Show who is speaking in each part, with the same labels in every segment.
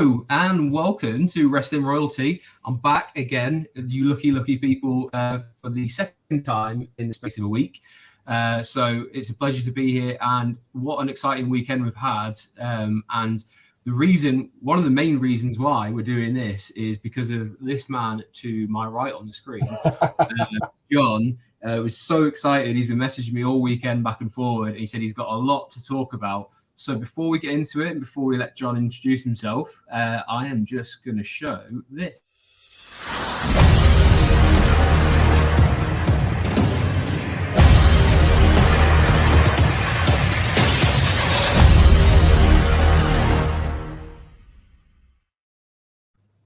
Speaker 1: Hello and welcome to Wrestling Royalty. I'm back again, you lucky people, for the second time in the space of a week. So it's a pleasure to be here, and what an exciting weekend we've had. And one of the main reasons why we're doing this is because of this man to my right on the screen. John was so excited. He's been messaging me all weekend back and forward. And he said he's got a lot to talk about. So before we get into it, and before we let John introduce himself, I am just going to show this.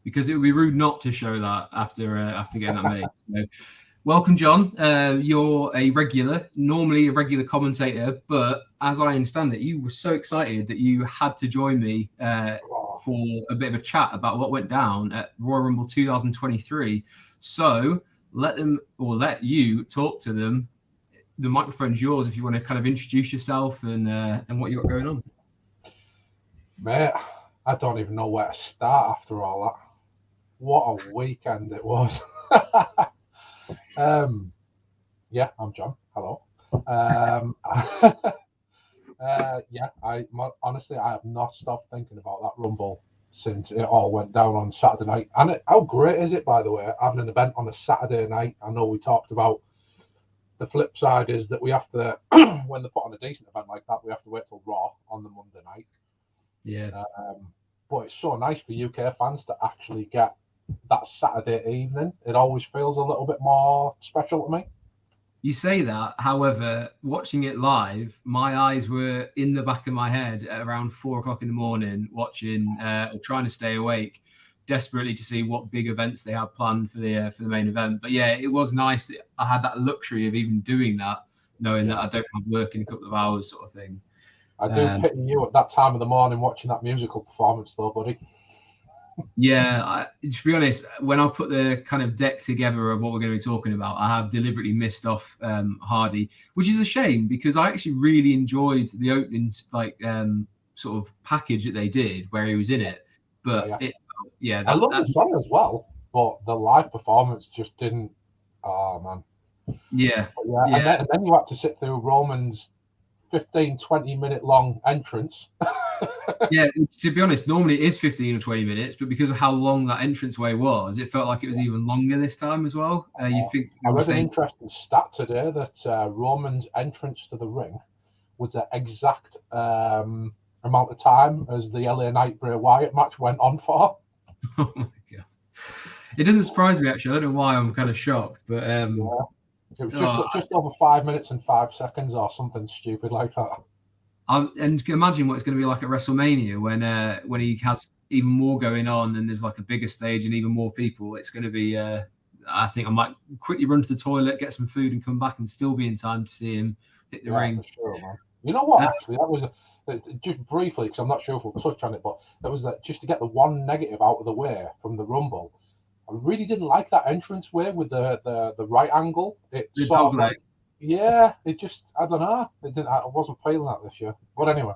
Speaker 1: Because it would be rude not to show that after getting that made. So, welcome, John. You're normally a regular commentator, but as I understand it, you were so excited that you had to join me for a bit of a chat about what went down at Royal Rumble 2023. So let you talk to them. The microphone's yours if you want to kind of introduce yourself and what you got going on.
Speaker 2: Mate, I don't even know where to start after all that. What a weekend it was. Yeah, I'm John. Hello. Honestly, I have not stopped thinking about that Rumble since it all went down on Saturday night. And how great is it, by the way, having an event on a Saturday night? I know we talked about the flip side is that we have to, when they put on a decent event like that, we have to wait till Raw on the Monday night.
Speaker 1: Yeah.
Speaker 2: But it's so nice for UK fans to actually get that Saturday evening. It always feels a little bit more special to me.
Speaker 1: You say that, however, watching it live, my eyes were in the back of my head at around 4 o'clock in the morning, watching or trying to stay awake, desperately to see what big events they had planned for the main event. But yeah, it was nice that I had that luxury of even doing that, knowing that I don't have work in a couple of hours, sort of thing.
Speaker 2: I do pity you at that time of the morning watching that musical performance, though, buddy.
Speaker 1: Yeah, to be honest, when I put the kind of deck together of what we're going to be talking about, I have deliberately missed off Hardy, which is a shame because I actually really enjoyed the opening sort of package that they did where he was in it. But
Speaker 2: I love the song as well, but the live performance just didn't. Oh man.
Speaker 1: Yeah.
Speaker 2: And then you had to sit through Roman's 15-20 minute long entrance.
Speaker 1: Yeah, to be honest, normally it is 15 or 20 minutes, but because of how long that entranceway was, it felt like it was even longer this time as well. You think
Speaker 2: I read an interesting stat today that Roman's entrance to the ring was the exact amount of time as the LA Knight Bray Wyatt match went on for.
Speaker 1: Oh my god! It doesn't surprise me actually. I don't know why I'm kind of shocked, but
Speaker 2: it was just over 5 minutes and 5 seconds or something stupid like that.
Speaker 1: And imagine what it's going to be like at WrestleMania when he has even more going on and there's like a bigger stage and even more people. It's going to be. I think I might quickly run to the toilet, get some food, and come back and still be in time to see him hit the ring.
Speaker 2: For sure, man. You know what? Actually, that was just briefly because I'm not sure if we'll touch on it, but that was just to get the one negative out of the way from the Rumble. I really didn't like that entrance way with the right angle. It sort of like. Yeah, it just, I don't know. I wasn't feeling that this year. But anyway.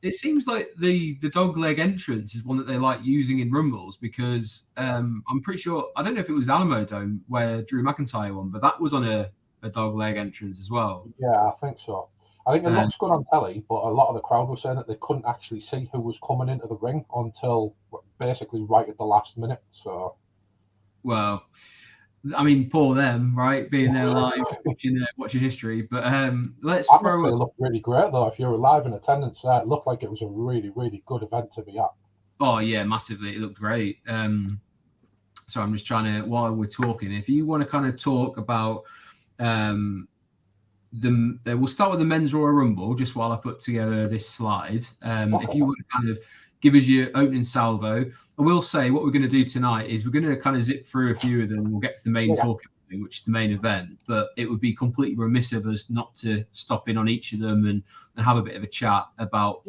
Speaker 1: It seems like the dog leg entrance is one that they like using in Rumbles because I'm pretty sure, I don't know if it was the Alamo Dome where Drew McIntyre won, but that was on a dog leg entrance as well.
Speaker 2: Yeah, I think so. I think it looks good on telly, but a lot of the crowd was saying that they couldn't actually see who was coming into the ring until basically right at the last minute. So.
Speaker 1: Well, I mean, poor them, right? Being there live, watching history. But let's throw it.
Speaker 2: It looked really great, though. If you were live in attendance, it looked like it was a really, really good event to be at.
Speaker 1: Oh, yeah, massively. It looked great. So I'm just trying to, while we're talking, if you want to kind of talk about we'll start with the men's Royal Rumble, just while I put together this slide. If you want to kind of give us your opening salvo. I will say what we're going to do tonight is we're going to kind of zip through a few of them. We'll get to the main talking thing, which is the main event. But it would be completely remiss of us not to stop in on each of them and have a bit of a chat about,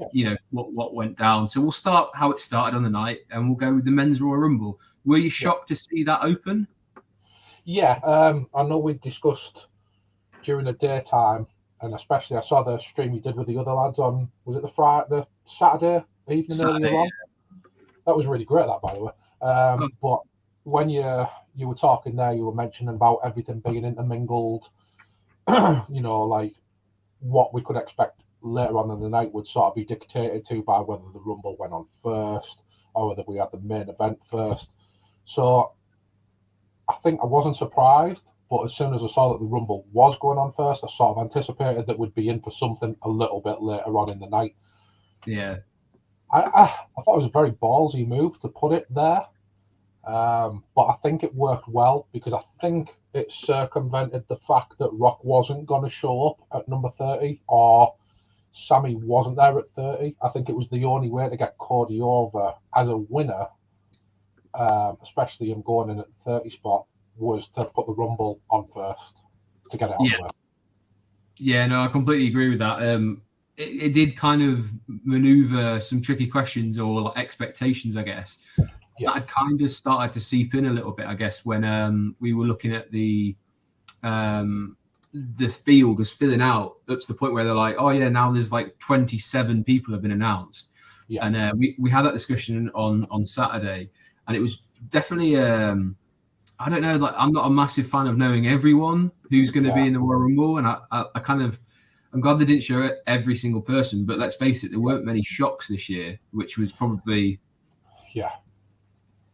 Speaker 1: what went down. So we'll start how it started on the night and we'll go with the men's Royal Rumble. Were you shocked to see that open?
Speaker 2: Yeah, I know we discussed during the daytime, and especially I saw the stream you did with the other lads on, was it the Saturday evening earlier on? That was really great, that, by the way. But when you were talking there, you were mentioning about everything being intermingled. You know, like what we could expect later on in the night would sort of be dictated to by whether the Rumble went on first or whether we had the main event first. So I think I wasn't surprised, but as soon as I saw that the Rumble was going on first, I sort of anticipated that we'd be in for something a little bit later on in the night.
Speaker 1: Yeah.
Speaker 2: I thought it was a very ballsy move to put it there. But I think it worked well because I think it circumvented the fact that Rock wasn't going to show up at number 30 or Sammy wasn't there at 30. I think it was the only way to get Cody over as a winner, especially him going in at the 30 spot, was to put the Rumble on first to get it on the way.
Speaker 1: Yeah, no, I completely agree with that. It did kind of maneuver some tricky questions or like expectations, I guess. Yeah. That kind of started to seep in a little bit, I guess, when we were looking at the field was filling out up to the point where they're like, oh yeah, now there's like 27 people have been announced. Yeah. And we had that discussion on Saturday, and it was definitely I don't know, like I'm not a massive fan of knowing everyone who's going to be in the Royal Rumble, and I'm glad they didn't show every single person, but let's face it, there weren't many shocks this year, which was probably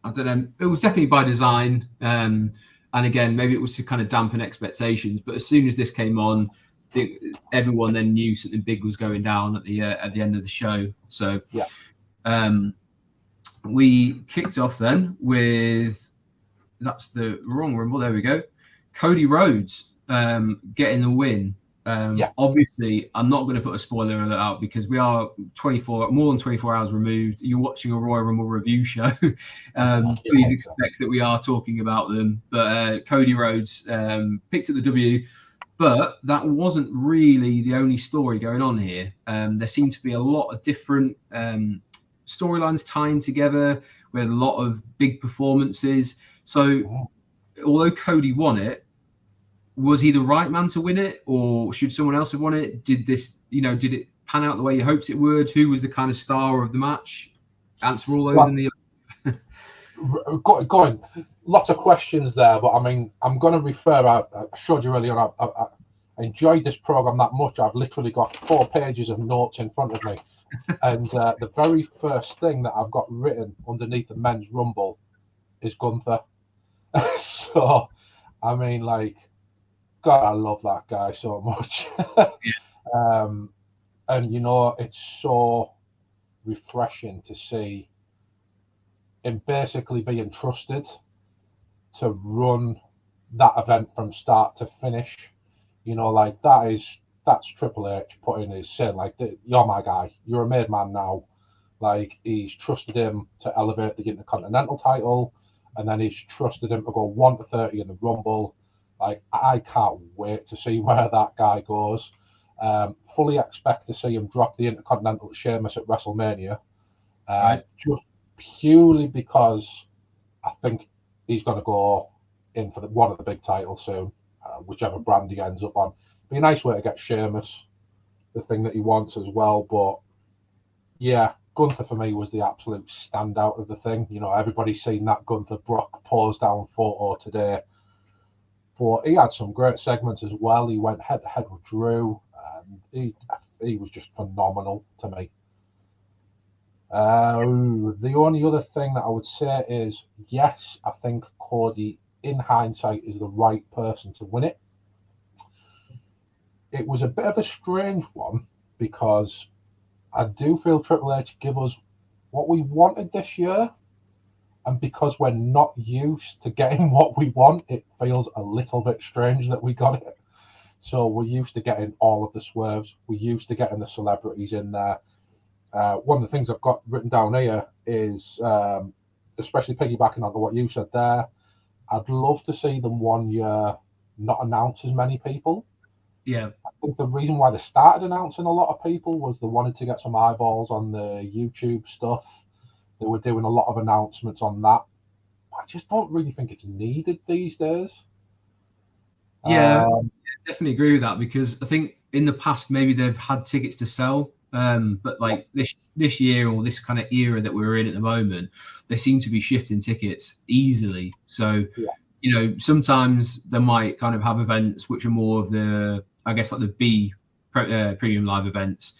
Speaker 1: I don't know, it was definitely by design. And again, maybe it was to kind of dampen expectations. But as soon as this came on, I think everyone then knew something big was going down at the end of the show. So we kicked off then with, that's the wrong Rumble. There we go. Cody Rhodes getting the win. Obviously, I'm not going to put a spoiler alert out because we are more than 24 hours removed. You're watching a Royal Rumble review show. Please expect that we are talking about them. But Cody Rhodes picked up the W, but that wasn't really the only story going on here. There seemed to be a lot of different storylines tying together. We had a lot of big performances. So although Cody won it, was he the right man to win it, or should someone else have won it? Did it pan out the way you hoped it would? Who was the kind of star of the match? Answer all those in the.
Speaker 2: Going, lots of questions there, but I mean, I'm going to refer. I showed you earlier on. I enjoyed this program that much. I've literally got 4 pages of notes in front of me, and the very first thing that I've got written underneath the men's Rumble is Gunther. So, I mean, like. God, I love that guy so much. And, you know, it's so refreshing to see him basically being trusted to run that event from start to finish. You know, like that's Triple H putting his saying, like, you're my guy. You're a made man now. Like, he's trusted him to elevate the Intercontinental title, and then he's trusted him to go 1 to 30 in the Rumble. Like, I can't wait to see where that guy goes. Fully expect to see him drop the Intercontinental Sheamus at WrestleMania. Just purely because I think he's going to go in for one of the big titles soon, whichever brand he ends up on. Be a nice way to get Sheamus the thing that he wants as well. But, yeah, Gunther for me was the absolute standout of the thing. You know, everybody's seen that Gunther Brock pose down photo today. But he had some great segments as well. He went head to head with Drew, and he was just phenomenal to me. The only other thing that I would say is, yes, I think Cody, in hindsight, is the right person to win it. It was a bit of a strange one because I do feel Triple H give us what we wanted this year. And because we're not used to getting what we want, it feels a little bit strange that we got it. So we're used to getting all of the swerves. We're used to getting the celebrities in there. One of the things I've got written down here is, especially piggybacking on what you said there, I'd love to see them one year not announce as many people.
Speaker 1: Yeah.
Speaker 2: I think the reason why they started announcing a lot of people was they wanted to get some eyeballs on the YouTube stuff. They were doing a lot of announcements on that. I just don't really think it's needed these days.
Speaker 1: Yeah, I definitely agree with that because I think in the past maybe they've had tickets to sell But like this year or this kind of era that we're in at the moment, they seem to be shifting tickets easily. So, sometimes they might kind of have events which are more of the, I guess, like the premium live events,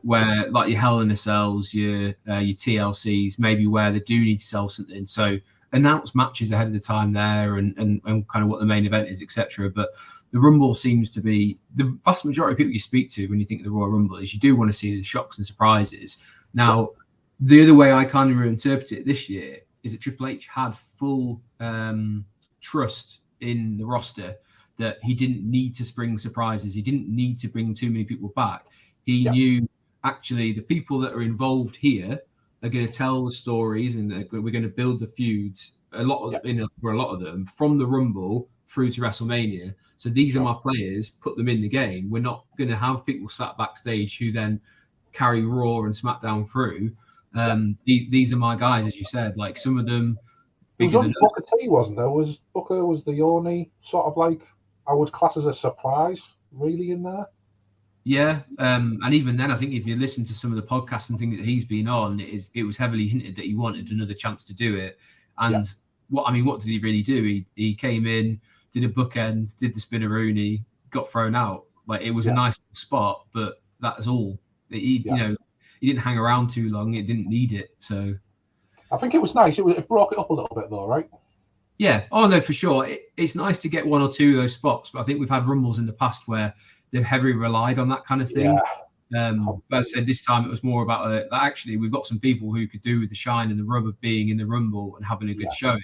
Speaker 1: where like your Hell in a Cells, your TLCs, maybe where they do need to sell something. So announce matches ahead of the time there and kind of what the main event is, etc. But the Rumble seems to be the vast majority of people you speak to when you think of the Royal Rumble is you do want to see the shocks and surprises. Now, the other way I kind of interpret it this year is that Triple H had full trust in the roster that he didn't need to spring surprises. He didn't need to bring too many people back. He knew actually the people that are involved here are going to tell the stories and we're going to build the feuds for a lot of them from the Rumble through to WrestleMania. So these are my players, put them in the game. We're not going to have people sat backstage who then carry Raw and SmackDown through. These are my guys, as you said, like some of them.
Speaker 2: It was only Booker T, wasn't there? Booker was the only sort of like I would class as a surprise really in there.
Speaker 1: Yeah, and even then, I think if you listen to some of the podcasts and things that he's been on, it was heavily hinted that he wanted another chance to do it. And what did he really do? He came in, did a bookend, did the spinneroonie, got thrown out. Like it was a nice spot, but that was all. He didn't hang around too long. It didn't need it. So
Speaker 2: I think it was nice. It broke it up a little bit though, right? Yeah.
Speaker 1: Oh no, for sure. It's nice to get one or two of those spots, but I think we've had Rumbles in the past where they've heavily relied on that kind of thing. But as I said, this time it was more about actually we've got some people who could do with the shine and the rub of being in the Rumble and having a good showing.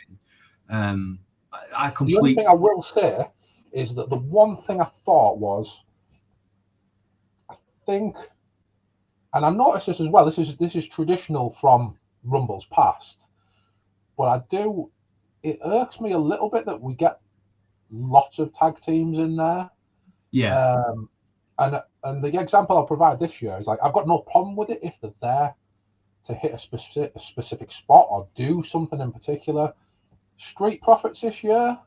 Speaker 2: The only thing I will say is that the one thing I thought was, I think, and I noticed this as well. This is traditional from Rumbles past, but it irks me a little bit that we get lots of tag teams in there.
Speaker 1: Yeah.
Speaker 2: And the example I'll provide this year is like I've got no problem with it if they're there to hit a specific spot or do something in particular. Street Profits this year,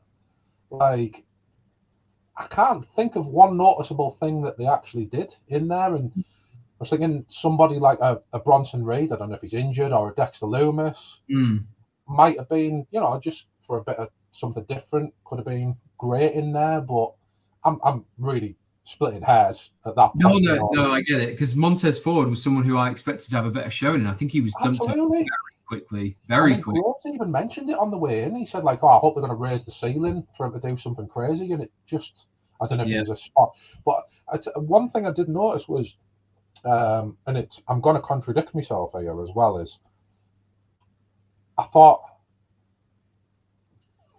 Speaker 2: like I can't think of one noticeable thing that they actually did in there. And I was thinking somebody like a Bronson Reed, I don't know if he's injured, or a Dexter Loomis might have been, just for a bit of something different, could have been great in there. But I'm really splitting hairs at that point.
Speaker 1: No, I get it. Because Montez Ford was someone who I expected to have a better showing, and I think he was dumped very quickly. Very quickly.
Speaker 2: Groves even mentioned it on the way in. He said, like, I hope they're going to raise the ceiling for him to do something crazy. And it just, I don't know if it was a spot. But one thing I did notice was, and I'm going to contradict myself here as well, is I thought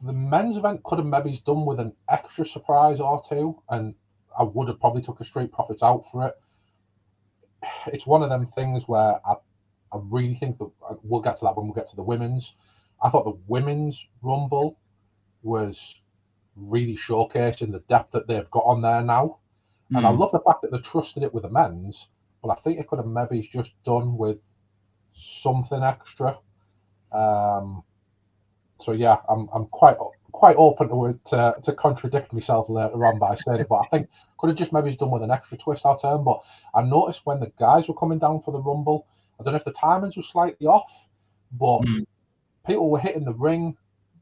Speaker 2: the men's event could have maybe done with an extra surprise or two, and I would have probably took the Street Profits out for it. It's one of them things where I really think that we'll get to that when we get to the women's. I thought the women's Rumble was really showcasing the depth that they've got on there now. And I love the fact that they trusted it with the men's, but I think it could have maybe just done with something extra. So yeah, I'm quite open to it to contradict myself later on by saying it, but I think could have just maybe done with an extra twist or turn. But I noticed when the guys were coming down for the Rumble, I don't know if the timings were slightly off, but people were hitting the ring,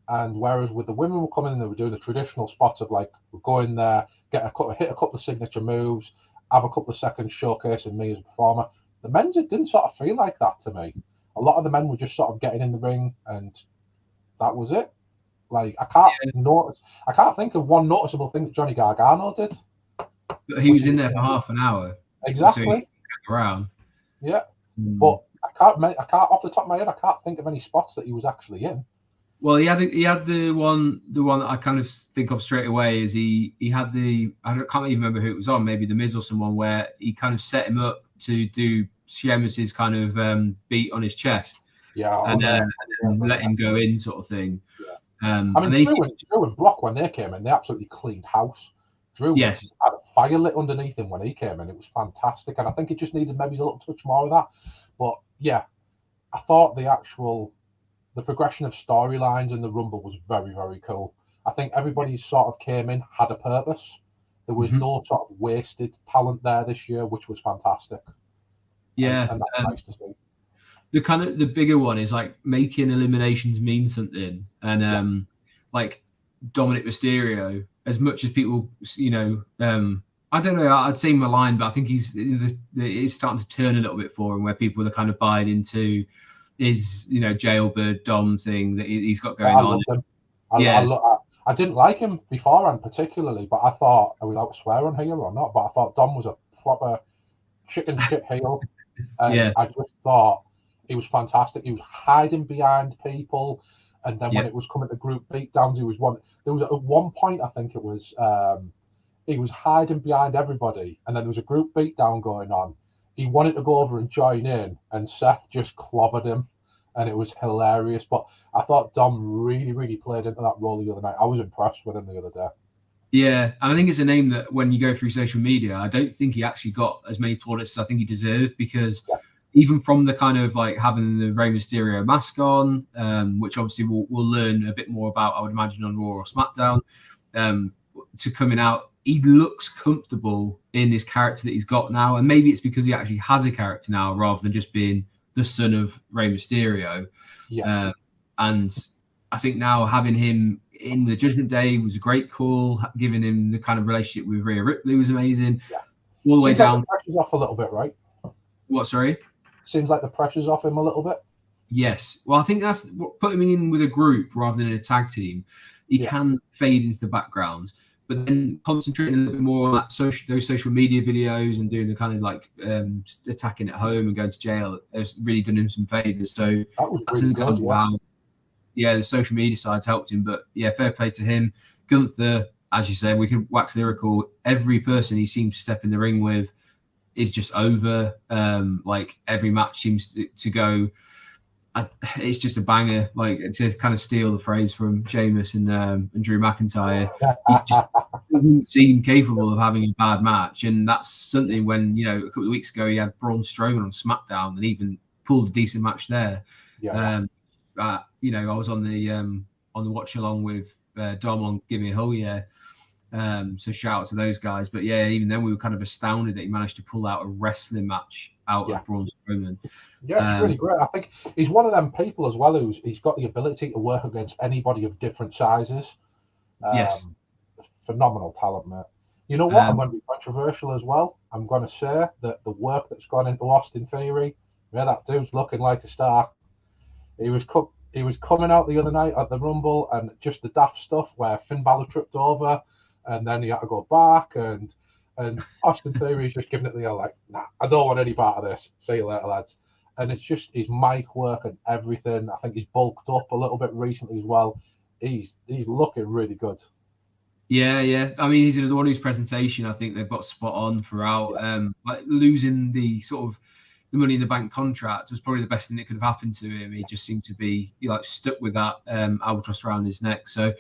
Speaker 2: and whereas with the women were coming in, they were doing the traditional spots of like we're going there, hit a couple of signature moves, have a couple of seconds showcasing me as a performer. The men's, it didn't sort of feel like that to me. A lot of the men were just sort of getting in the ring, and that was it. Like I can't think of one noticeable thing that Johnny Gargano did.
Speaker 1: But he was in there for half an hour.
Speaker 2: Exactly.
Speaker 1: So around.
Speaker 2: Yeah. But I can't off the top of my head, I can't think of any spots that he was actually in.
Speaker 1: Well, he had the one that I kind of think of straight away is he had I can't even remember who it was on, maybe the Miz or someone, where he kind of set him up to do Sheamus's kind of beat on his chest.
Speaker 2: Yeah.
Speaker 1: And let him go in sort of thing.
Speaker 2: Yeah. I mean, Drew and Brock, when they came in, they absolutely cleaned house. Drew had a fire lit underneath him when he came in. It was fantastic. And I think it just needed maybe a little touch more of that. But yeah, I thought the progression of storylines in the Rumble was very, very cool. I think everybody sort of came in, had a purpose. There was no sort of wasted talent there this year, which was fantastic.
Speaker 1: Yeah,
Speaker 2: and that's nice to see.
Speaker 1: the bigger one is like making eliminations mean something, and like Dominic Mysterio, as much as people, I don't know, I'd say maligned, but I think it's starting to turn a little bit for him, where people are kind of buying into his, jailbird Dom thing that he's got going on.
Speaker 2: I didn't like him beforehand particularly, but I thought, are we allowed to swear on here or not? But I thought Dom was a proper chicken shit heel, and I just thought he was fantastic. He was hiding behind people, and then when it was coming to group beatdowns, there was at one point, I think it was, he was hiding behind everybody, and then there was a group beatdown going on. He wanted to go over and join in, and Seth just clobbered him, and it was hilarious. But I thought Dom really, really played into that role the other night. I was impressed with him the other day.
Speaker 1: Yeah, and I think it's a name that when you go through social media, I don't think he actually got as many plaudits as I think he deserved, because even from the kind of like having the Rey Mysterio mask on, which obviously we'll learn a bit more about, I would imagine, on Raw or SmackDown, to coming out, he looks comfortable in his character that he's got now. And maybe it's because he actually has a character now rather than just being the son of Rey Mysterio.
Speaker 2: Yeah.
Speaker 1: And I think now having him in the Judgment Day was a great call. Giving him the kind of relationship with Rhea Ripley was amazing.
Speaker 2: Yeah.
Speaker 1: All the way down.
Speaker 2: The pressure's off a little bit, right?
Speaker 1: What, sorry?
Speaker 2: Seems like the pressure's off him a little bit.
Speaker 1: Yes. Well, I think that's what put him in with a group rather than in a tag team. He can fade into the background, but then concentrating a little bit more on that those social media videos and doing the kind of like attacking at home and going to jail has really done him some favors. So that's an example of how the social media side's helped him. But yeah, fair play to him. Gunther, as you said, we can wax lyrical. Every person he seems to step in the ring with is just over. Like every match seems to go. It's just a banger. Like, to kind of steal the phrase from Sheamus and Drew McIntyre, he just doesn't seem capable of having a bad match, and that's something when a couple of weeks ago he had Braun Strowman on SmackDown and even pulled a decent match there. I was on the watch along with Dom on Give Me a Hole, so shout out to those guys. But yeah, even then we were kind of astounded that he managed to pull out a wrestling match out of Braun Strowman.
Speaker 2: Yeah, it's really great. I think he's one of them people as well he's got the ability to work against anybody of different sizes.
Speaker 1: Yes.
Speaker 2: Phenomenal talent, mate. You know what? I'm going to be controversial as well. I'm going to say that the work that's gone into Austin Theory, that dude's looking like a star. He was coming out the other night at the Rumble, and just the daft stuff where Finn Balor tripped over and then he had to go back, and Austin Theory's just giving it the like, nah, I don't want any part of this. See you later, lads. And it's just his mic work and everything. I think he's bulked up a little bit recently as well. He's looking really good.
Speaker 1: Yeah. I mean, he's another one whose presentation I think they've got spot on throughout. Like losing the sort of the Money in the Bank contract was probably the best thing that could have happened to him. He just seemed to be stuck with that albatross around his neck. So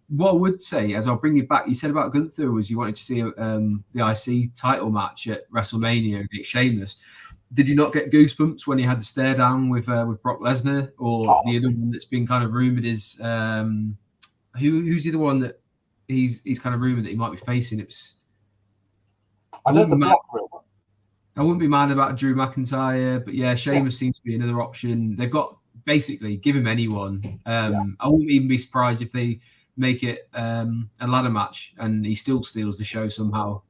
Speaker 1: what I would say, as I'll bring you back, you said about Gunther was you wanted to see the IC title match at WrestleMania against Sheamus. Did you not get goosebumps when he had to stare down with Brock Lesnar? Or the other one that's been kind of rumored is who's the other one that he's kind of rumored that he might be facing?
Speaker 2: I
Speaker 1: wouldn't be mad about Drew McIntyre, but yeah, Sheamus seems to be another option. They've got basically give him anyone. I wouldn't even be surprised if they make it a ladder match and he still steals the show somehow.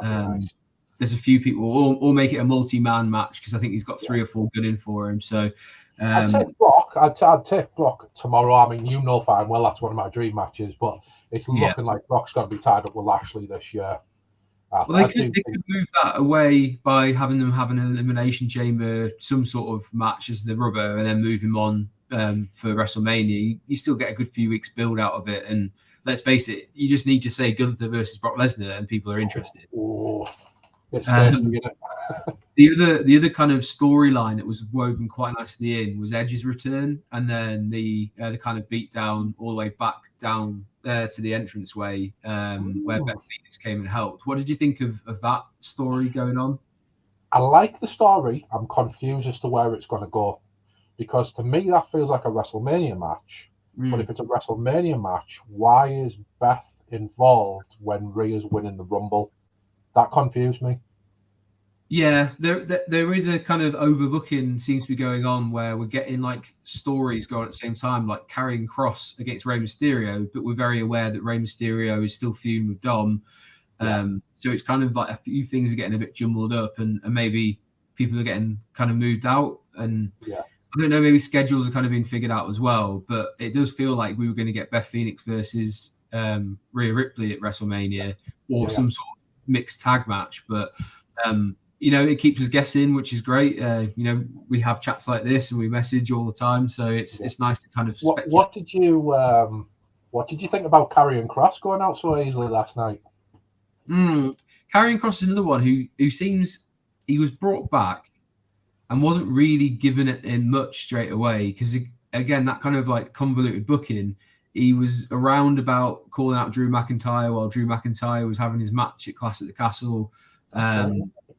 Speaker 2: Nice.
Speaker 1: There's a few people, or make it a multi-man match because I think he's got 3 or 4 good in for him. So
Speaker 2: I'd take Brock. I'd take Brock tomorrow. I mean, fine well that's one of my dream matches, but it's looking like Brock's going to be tied up with Lashley this year.
Speaker 1: They could move that away by having them have an elimination chamber, some sort of match as the rubber, and then move him on for WrestleMania. You still get a good few weeks build out of it, and let's face it, you just need to say Gunther versus Brock Lesnar, and people are interested.
Speaker 2: It's tasty, isn't it?
Speaker 1: The other kind of storyline that was woven quite nicely in was Edge's return, and then the kind of beat down all the way back down to the entranceway where Beth Phoenix came and helped. What did you think of that story going on?
Speaker 2: I like the story. I'm confused as to where it's going to go, because to me that feels like a WrestleMania match. But if it's a WrestleMania match, why is Beth involved when Rhea's winning the Rumble? That confused me.
Speaker 1: Yeah, there is a kind of overbooking seems to be going on where we're getting like stories going at the same time, like carrying Cross against Rey Mysterio, but we're very aware that Rey Mysterio is still feuding with Dom. So it's kind of like a few things are getting a bit jumbled up, and maybe people are getting kind of moved out. And
Speaker 2: Yeah.
Speaker 1: I don't know, maybe schedules are kind of being figured out as well. But it does feel like we were going to get Beth Phoenix versus Rhea Ripley at WrestleMania, or some sort of mixed tag match. But you know, it keeps us guessing, which is great. You know, we have chats like this and we message all the time, so it's nice to kind of speculate.
Speaker 2: What did you think about Karrion Kross going out so easily last night?
Speaker 1: Karrion Kross is another one who seems he was brought back and wasn't really given it in much straight away, because again, that kind of like convoluted booking. He was around about calling out Drew McIntyre while Drew McIntyre was having his match at Clash at the Castle.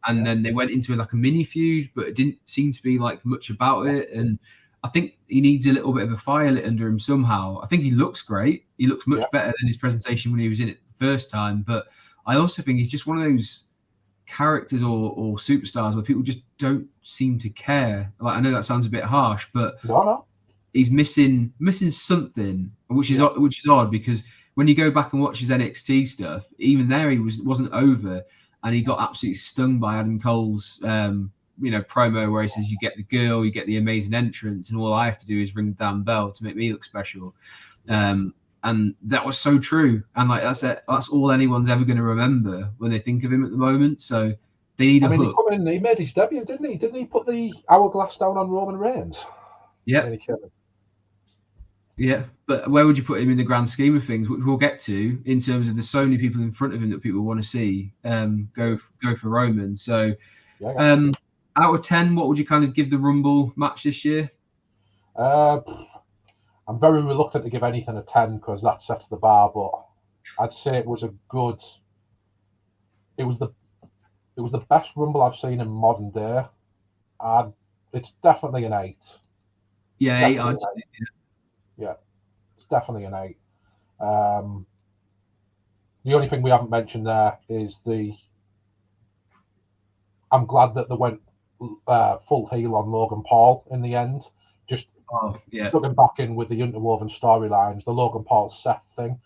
Speaker 1: And then they went into like a mini feud, but it didn't seem to be like much about it. And I think he needs a little bit of a fire lit under him somehow. I think he looks great. He looks much better than his presentation when he was in it the first time. But I also think he's just one of those characters or superstars where people just don't seem to care. Like, I know that sounds a bit harsh, but he's missing something, which is odd, because when you go back and watch his NXT stuff, even there he wasn't over. And he got absolutely stung by Adam Cole's, promo where he says, "You get the girl, you get the amazing entrance, and all I have to do is ring the damn bell to make me look special." And that was so true. And like that's it. That's all anyone's ever going to remember when they think of him at the moment. So they need a hook.
Speaker 2: He made his debut, didn't he? Didn't he put the hourglass down on Roman Reigns?
Speaker 1: Yeah. Yeah, but where would you put him in the grand scheme of things, which we'll get to, in terms of there's so many people in front of him that people want to see go for Roman. So out of 10, what would you kind of give the Rumble match this year?
Speaker 2: I'm very reluctant to give anything a 10 because that sets the bar, but I'd say it was the best Rumble I've seen in modern day. It's definitely an 8.
Speaker 1: Yeah,
Speaker 2: yeah, it's definitely an 8. The only thing we haven't mentioned there is I'm glad that they went full heel on Logan Paul in the end. Just looking back in with the interwoven storylines, the Logan Paul Seth thing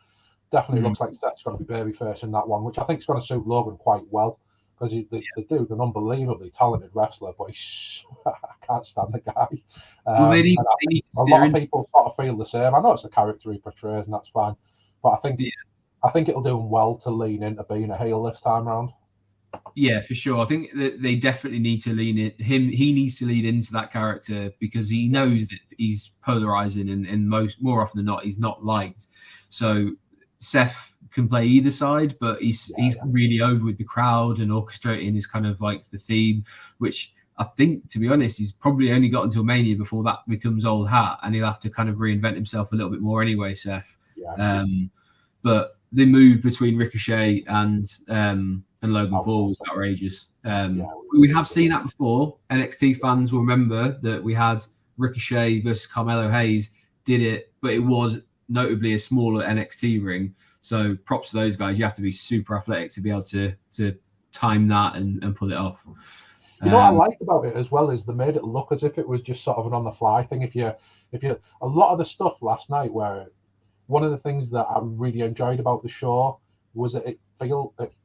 Speaker 2: definitely looks like Seth's going to be babyface in that one, which I think is going to suit Logan quite well, because the dude's an unbelievably talented wrestler, but I can't stand the guy. A lot of people sort of feel the same. I know it's the character he portrays, and that's fine, but I think it'll do him well to lean into being a heel this time around.
Speaker 1: Yeah, for sure. I think that they definitely need to lean in. He needs to lean into that character, because he knows that he's polarizing, and more often than not, he's not liked. So Seth can play either side, but he's really over with the crowd and orchestrating is kind of like the theme, which I think, to be honest, he's probably only got until Mania before that becomes old hat, and he'll have to kind of reinvent himself a little bit more anyway, Seth. But the move between Ricochet and Logan Paul was outrageous. We have seen that before. NXT fans will remember that we had Ricochet versus Carmelo Hayes, did it, but it was notably a smaller NXT ring. So props to those guys. You have to be super athletic to be able to time that and pull it off.
Speaker 2: You know what I liked about it as well is they made it look as if it was just sort of an on the fly thing. If you a lot of the stuff last night, where one of the things that I really enjoyed about the show was that it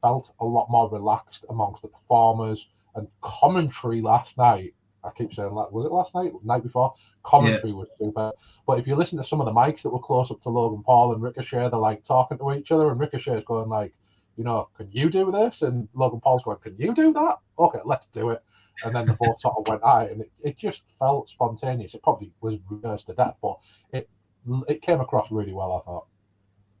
Speaker 2: felt a lot more relaxed amongst the performers, and commentary last night. I keep saying that. Was it last night? Night before? Commentary was super. But if you listen to some of the mics that were close up to Logan Paul and Ricochet, they're like talking to each other, and Ricochet's going like, can you do this? And Logan Paul's going, can you do that? Okay, let's do it. And then the both sort of went at it, and it just felt spontaneous. It probably was rehearsed to death, but it came across really well, I thought.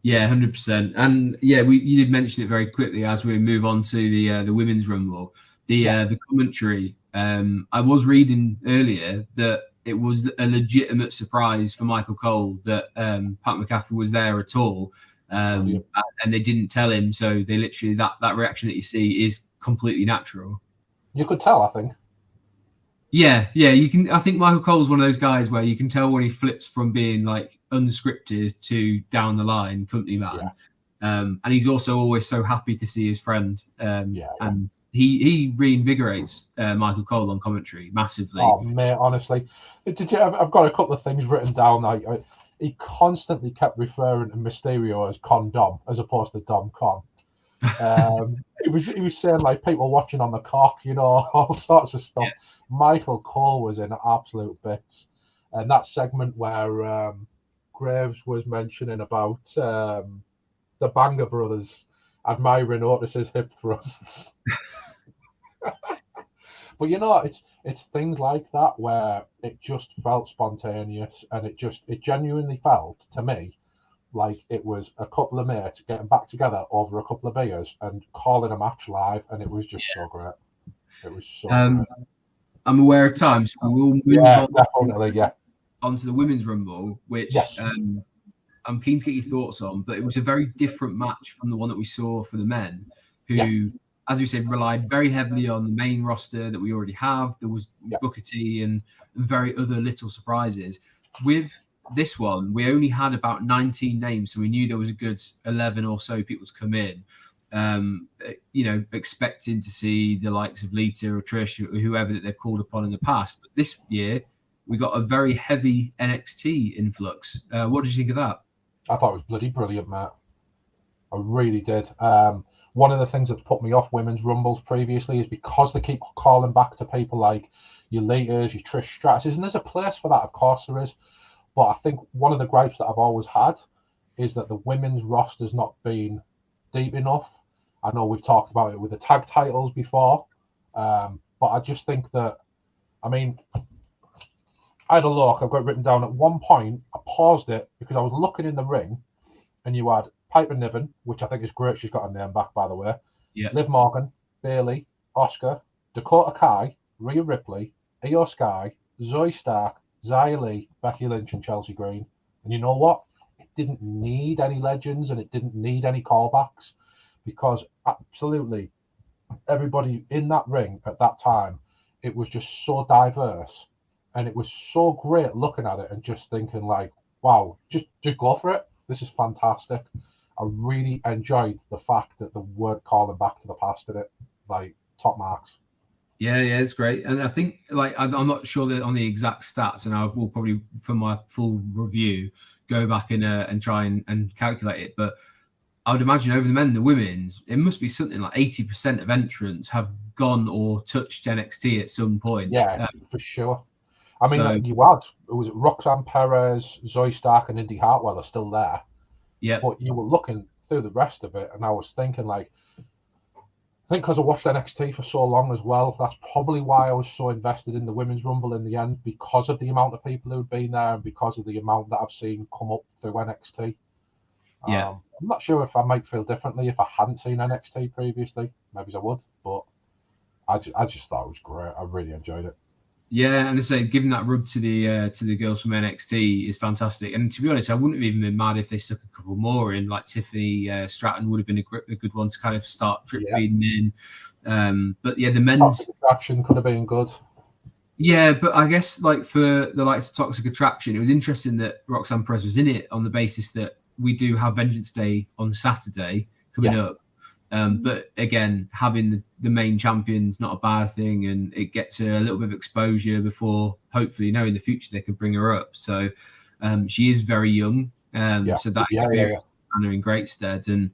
Speaker 1: Yeah, 100%. And yeah, you did mention it very quickly as we move on to the women's rumble. The commentary. I was reading earlier that it was a legitimate surprise for Michael Cole that Pat McAfee was there at all, and they didn't tell him. So they literally that reaction that you see is completely natural.
Speaker 2: You could tell, I think.
Speaker 1: Yeah, you can. I think Michael Cole's one of those guys where you can tell when he flips from being like unscripted to down the line company man. And he's also always so happy to see his friend.
Speaker 2: Yeah.
Speaker 1: And he reinvigorates Michael Cole on commentary massively.
Speaker 2: Oh mate, honestly, I've got a couple of things written down. He constantly kept referring to Mysterio as Con Dom as opposed to Dom Con. He was saying like people watching on the cock, you know, all sorts of stuff.
Speaker 1: Yeah.
Speaker 2: Michael Cole was in absolute bits, and that segment where Graves was mentioning about the Banger Brothers admiring Otis's hip thrusts. But you know, it's things like that where it just felt spontaneous, and it genuinely felt to me like it was a couple of mates getting back together over a couple of beers and calling a match live, and it was just so great. It was so great.
Speaker 1: I'm aware of time, so we will move on
Speaker 2: definitely,
Speaker 1: onto the Women's Rumble, which
Speaker 2: yes.
Speaker 1: I'm keen to get your thoughts on, but it was a very different match from the one that we saw for the men, who, as we said, relied very heavily on the main roster that we already have. There was Booker T and very other little surprises. With this one, we only had about 19 names, so we knew there was a good 11 or so people to come in. You know, expecting to see the likes of Lita or Trish or whoever that they've called upon in the past. But this year, we got a very heavy NXT influx. What did you think of that?
Speaker 2: I thought it was bloody brilliant, Matt. I really did. One of the things that's put me off women's rumbles previously is because they keep calling back to people like your Litas, your Trish Stratus, and there's a place for that, of course there is. But I think one of the gripes that I've always had is that the women's roster's not been deep enough. I know we've talked about it with the tag titles before, but I just think that, I mean, I had a look. I've got it written down at one point. I paused it because I was looking in the ring, and you had Piper Niven, which I think is great. She's got her name back, by the way.
Speaker 1: Yeah.
Speaker 2: Liv Morgan, Bayley, Asuka, Dakota Kai, Rhea Ripley, Io Sky, Zoe Stark, Xia Li, Becky Lynch, and Chelsea Green. And you know what? It didn't need any legends, and it didn't need any callbacks, because absolutely everybody in that ring at that time, it was just so diverse, and it was so great looking at it and just thinking like, wow, just go for it. This is fantastic. I really enjoyed the fact that the word calling back to the past in it, like top marks.
Speaker 1: Yeah, it's great. And I think, like, I'm not sure that on the exact stats, and I will probably, for my full review, go back and try and calculate it. But I would imagine over the men and the women's, it must be something like 80% of entrants have gone or touched NXT at some point.
Speaker 2: Yeah, for sure. I mean, you had, was it Roxanne Perez, Zoe Stark, and Indy Hartwell are still there.
Speaker 1: Yeah.
Speaker 2: But you were looking through the rest of it, and I was thinking, like, I think because I watched NXT for so long as well, that's probably why I was so invested in the Women's Rumble in the end, because of the amount of people who'd been there and because of the amount that I've seen come up through NXT.
Speaker 1: Yeah.
Speaker 2: I'm not sure if I might feel differently if I hadn't seen NXT previously. Maybe I would, but I just thought it was great. I really enjoyed it.
Speaker 1: Yeah, and I say giving that rub to the girls from NXT is fantastic. And to be honest, I wouldn't have even been mad if they stuck a couple more in. Like Tiffany Stratton would have been a good one to kind of start drip feeding in. But yeah, the men's
Speaker 2: Toxic Attraction could have been good.
Speaker 1: Yeah, but I guess like for the likes of Toxic Attraction, it was interesting that Roxanne Perez was in it on the basis that we do have Vengeance Day on Saturday coming up. But again, having the main champion's not a bad thing, and it gets a little bit of exposure before hopefully, in the future they can bring her up. So she is very young, so that experience stand her in great stead. And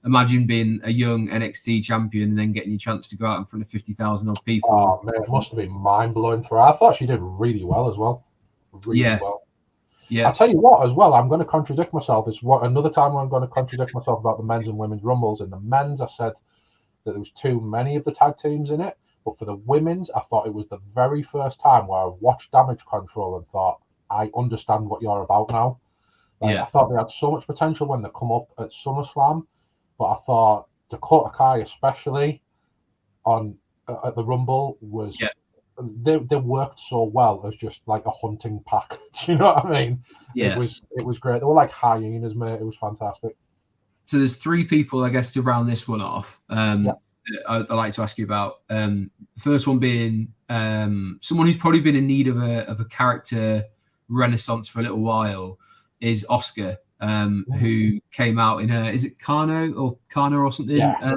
Speaker 1: imagine being a young NXT champion and then getting your chance to go out in front of 50,000 odd people.
Speaker 2: Oh man, it must have been mind blowing for her. I thought she did really well as well. Really well.
Speaker 1: Yeah.
Speaker 2: I'll tell you what, as well, I'm going to contradict myself. It's another time I'm going to contradict myself about the men's and women's rumbles. In the men's, I said that there was too many of the tag teams in it. But for the women's, I thought it was the very first time where I watched Damage Control and thought, I understand what you're about now. I thought they had so much potential when they come up at SummerSlam. But I thought Dakota Kai, especially at the Rumble, was... Yeah. They worked so well as just like a hunting pack. Do you know what I mean?
Speaker 1: Yeah.
Speaker 2: It was great. They were like hyenas, mate. It was fantastic.
Speaker 1: So there's three people, I guess, to round this one off. I'd like to ask you about. The first one being someone who's probably been in need of a character renaissance for a little while is Asuka. who came out in is it Kano or something?
Speaker 2: Yeah.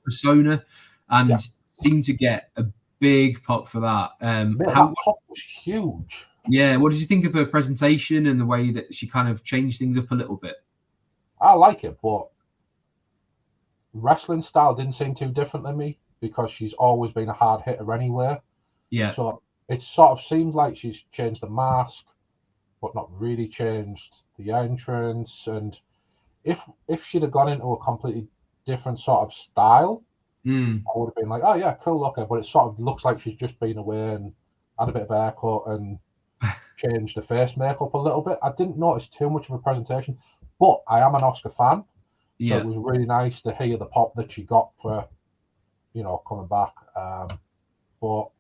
Speaker 1: Persona, and
Speaker 2: Yeah.
Speaker 1: seemed to get a big pop for that.
Speaker 2: Man, that pop was huge.
Speaker 1: Yeah, what did you think of her presentation and the way that she kind of changed things up a little bit?
Speaker 2: I like it, but wrestling style didn't seem too different than me because she's always been a hard hitter anyway.
Speaker 1: Yeah.
Speaker 2: So it sort of seems like she's changed the mask, but not really changed the entrance. And if she'd have gone into a completely different sort of style, I would have been like, oh yeah, cool looking. But it sort of looks like she's just been away and had a bit of a haircut and changed the face makeup a little bit. I didn't notice too much of a presentation, but I am an Oscar fan, so it was really nice to hear the pop that she got for, coming back. But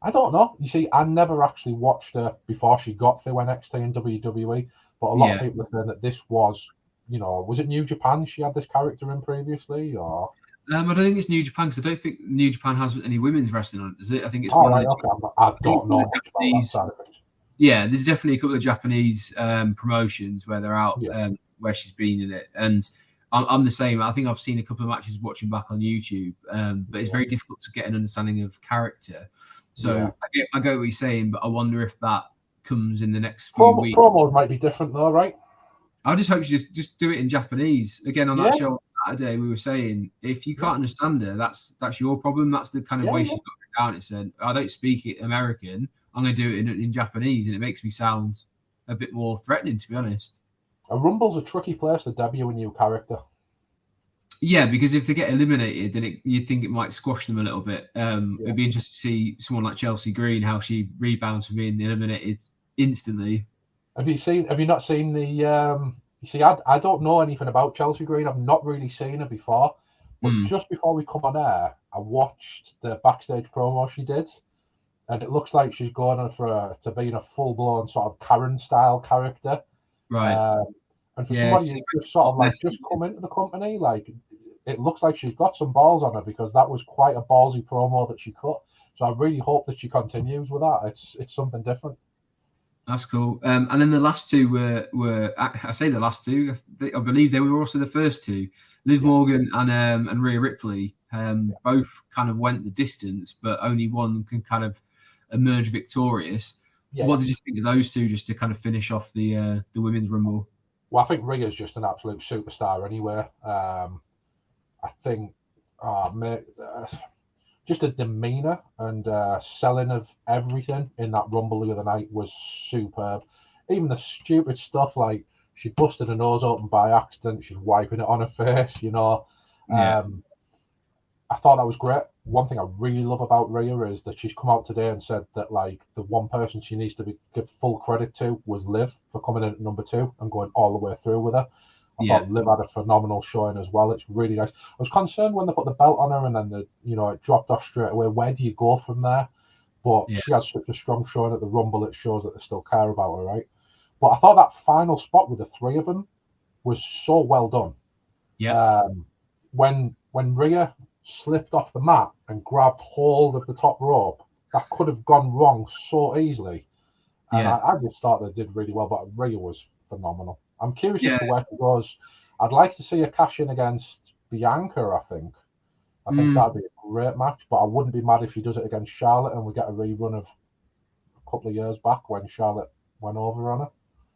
Speaker 2: I don't know. You see, I never actually watched her before she got through NXT and WWE, but a lot of people are saying that this was, was it New Japan she had this character in previously, or?
Speaker 1: I don't think it's New Japan because I don't think New Japan has any women's wrestling on it, does it? I think it's
Speaker 2: one of the I don't know much about that side of it.
Speaker 1: Yeah, there's definitely a couple of Japanese promotions where they're out, where she's been in it. And I'm the same. I think I've seen a couple of matches watching back on YouTube, but it's very difficult to get an understanding of character. So I get what you're saying, but I wonder if that comes in the next few weeks.
Speaker 2: Promos might be different though, right?
Speaker 1: I just hope you just do it in Japanese. Again, on that show on Saturday, we were saying if you can't understand her, that's your problem. That's the kind of way she's got it down. It said, I don't speak it American. I'm going to do it in Japanese, and it makes me sound a bit more threatening, to be honest.
Speaker 2: A Rumble's a tricky place to debut a new character.
Speaker 1: Yeah, because if they get eliminated, then you think it might squash them a little bit. It'd be interesting to see someone like Chelsea Green, how she rebounds from being eliminated instantly.
Speaker 2: Have you not seen the? You see, I don't know anything about Chelsea Green. I've not really seen her before. But just before we come on air, I watched the backstage promo she did, and it looks like she's going on to being a full blown sort of Karen style character.
Speaker 1: Right.
Speaker 2: And for somebody who just sort of like just come into the company, like it looks like she's got some balls on her because that was quite a ballsy promo that she cut. So I really hope that she continues with that. It's something different.
Speaker 1: That's cool. And then the last two were I say the last two. I believe they were also the first two. Liv Morgan and Rhea Ripley both kind of went the distance, but only one can kind of emerge victorious. What did you think of those two, just to kind of finish off the women's rumble?
Speaker 2: Well, I think Rhea's just an absolute superstar anyway. I think just a demeanor and selling of everything in that rumble the other night was superb. Even the stupid stuff like she busted her nose open by accident, she's wiping it on her face, I thought that was great. One thing I really love about Rhea is that she's come out today and said that like the one person she needs to give full credit to was Liv for coming in at number 2 and going all the way through with her. I thought Liv had a phenomenal showing as well. It's really nice. I was concerned when they put the belt on her and then it dropped off straight away. Where do you go from there? But she has such a strong showing at the Rumble. It shows that they still care about her, right? But I thought that final spot with the 3 of them was so well done.
Speaker 1: Yeah.
Speaker 2: When Rhea slipped off the mat and grabbed hold of the top rope, that could have gone wrong so easily. And I just thought they did really well, but Rhea was phenomenal. I'm curious as to where she goes. I'd like to see her cash in against Bianca, I think. I think that'd be a great match, but I wouldn't be mad if she does it against Charlotte and we get a rerun of a couple of years back when Charlotte went over on her.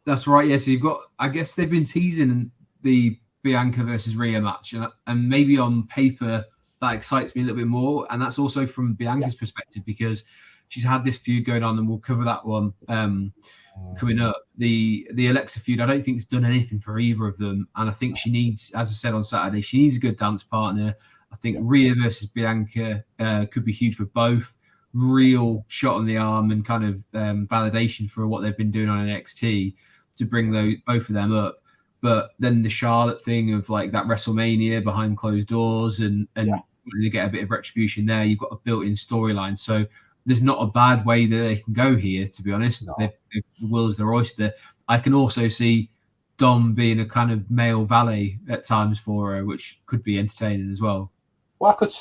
Speaker 1: That's right, yes. You've got, I guess they've been teasing the Bianca versus Rhea match, and maybe on paper that excites me a little bit more. And that's also from Bianca's perspective because she's had this feud going on, and we'll cover that one coming up. The Alexa feud, I don't think it's done anything for either of them. And I think she needs, as I said on Saturday, she needs a good dance partner. I think Rhea versus Bianca could be huge for both. Real shot on the arm and kind of validation for what they've been doing on NXT to bring both of them up. But then the Charlotte thing of like that WrestleMania behind closed doors and to get a bit of retribution there, you've got a built-in storyline. So there's not a bad way that they can go here, to be honest. No. The world's their oyster. I can also see Dom being a kind of male valet at times for her, which could be entertaining as well.
Speaker 2: Well, I could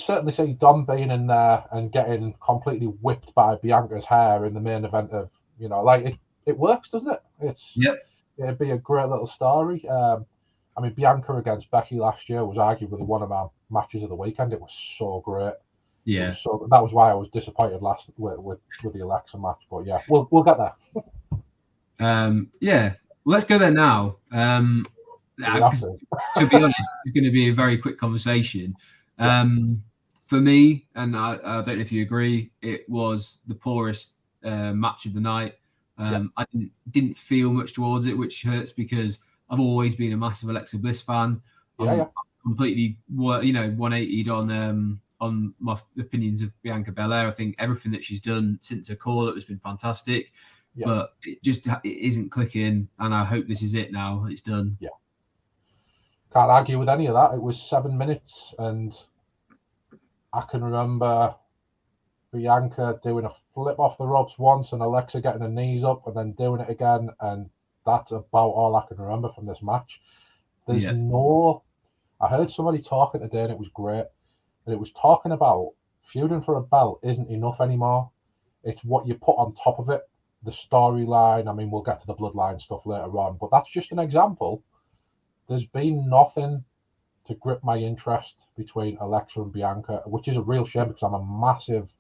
Speaker 2: certainly see Dom being in there and getting completely whipped by Bianca's hair in the main event of, it works, doesn't it? it'd be a great little story. I mean, Bianca against Becky last year was arguably one of my matches of the weekend. It was so great. It
Speaker 1: Yeah.
Speaker 2: was so that was why I was disappointed last with the Alexa match. But yeah, we'll get there.
Speaker 1: Yeah. Well, let's go there now. To be honest, it's going to be a very quick conversation. For me, and I don't know if you agree, it was the poorest match of the night. I didn't feel much towards it, which hurts because I've always been a massive Alexa Bliss fan. I'm completely, 180'd on my opinions of Bianca Belair. I think everything that she's done since her call up has been fantastic, but it isn't clicking, and I hope this is it now. It's done.
Speaker 2: Yeah. Can't argue with any of that. It was 7 minutes, and I can remember Bianca doing a flip off the ropes once and Alexa getting her knees up and then doing it again, and that's about all I can remember from this match. There's I heard somebody talking today and it was great, and it was talking about feuding for a belt isn't enough anymore. It's what you put on top of it, the storyline. I mean, we'll get to the Bloodline stuff later on, but that's just an example. There's been nothing to grip my interest between Alexa and Bianca, which is a real shame because I'm a massive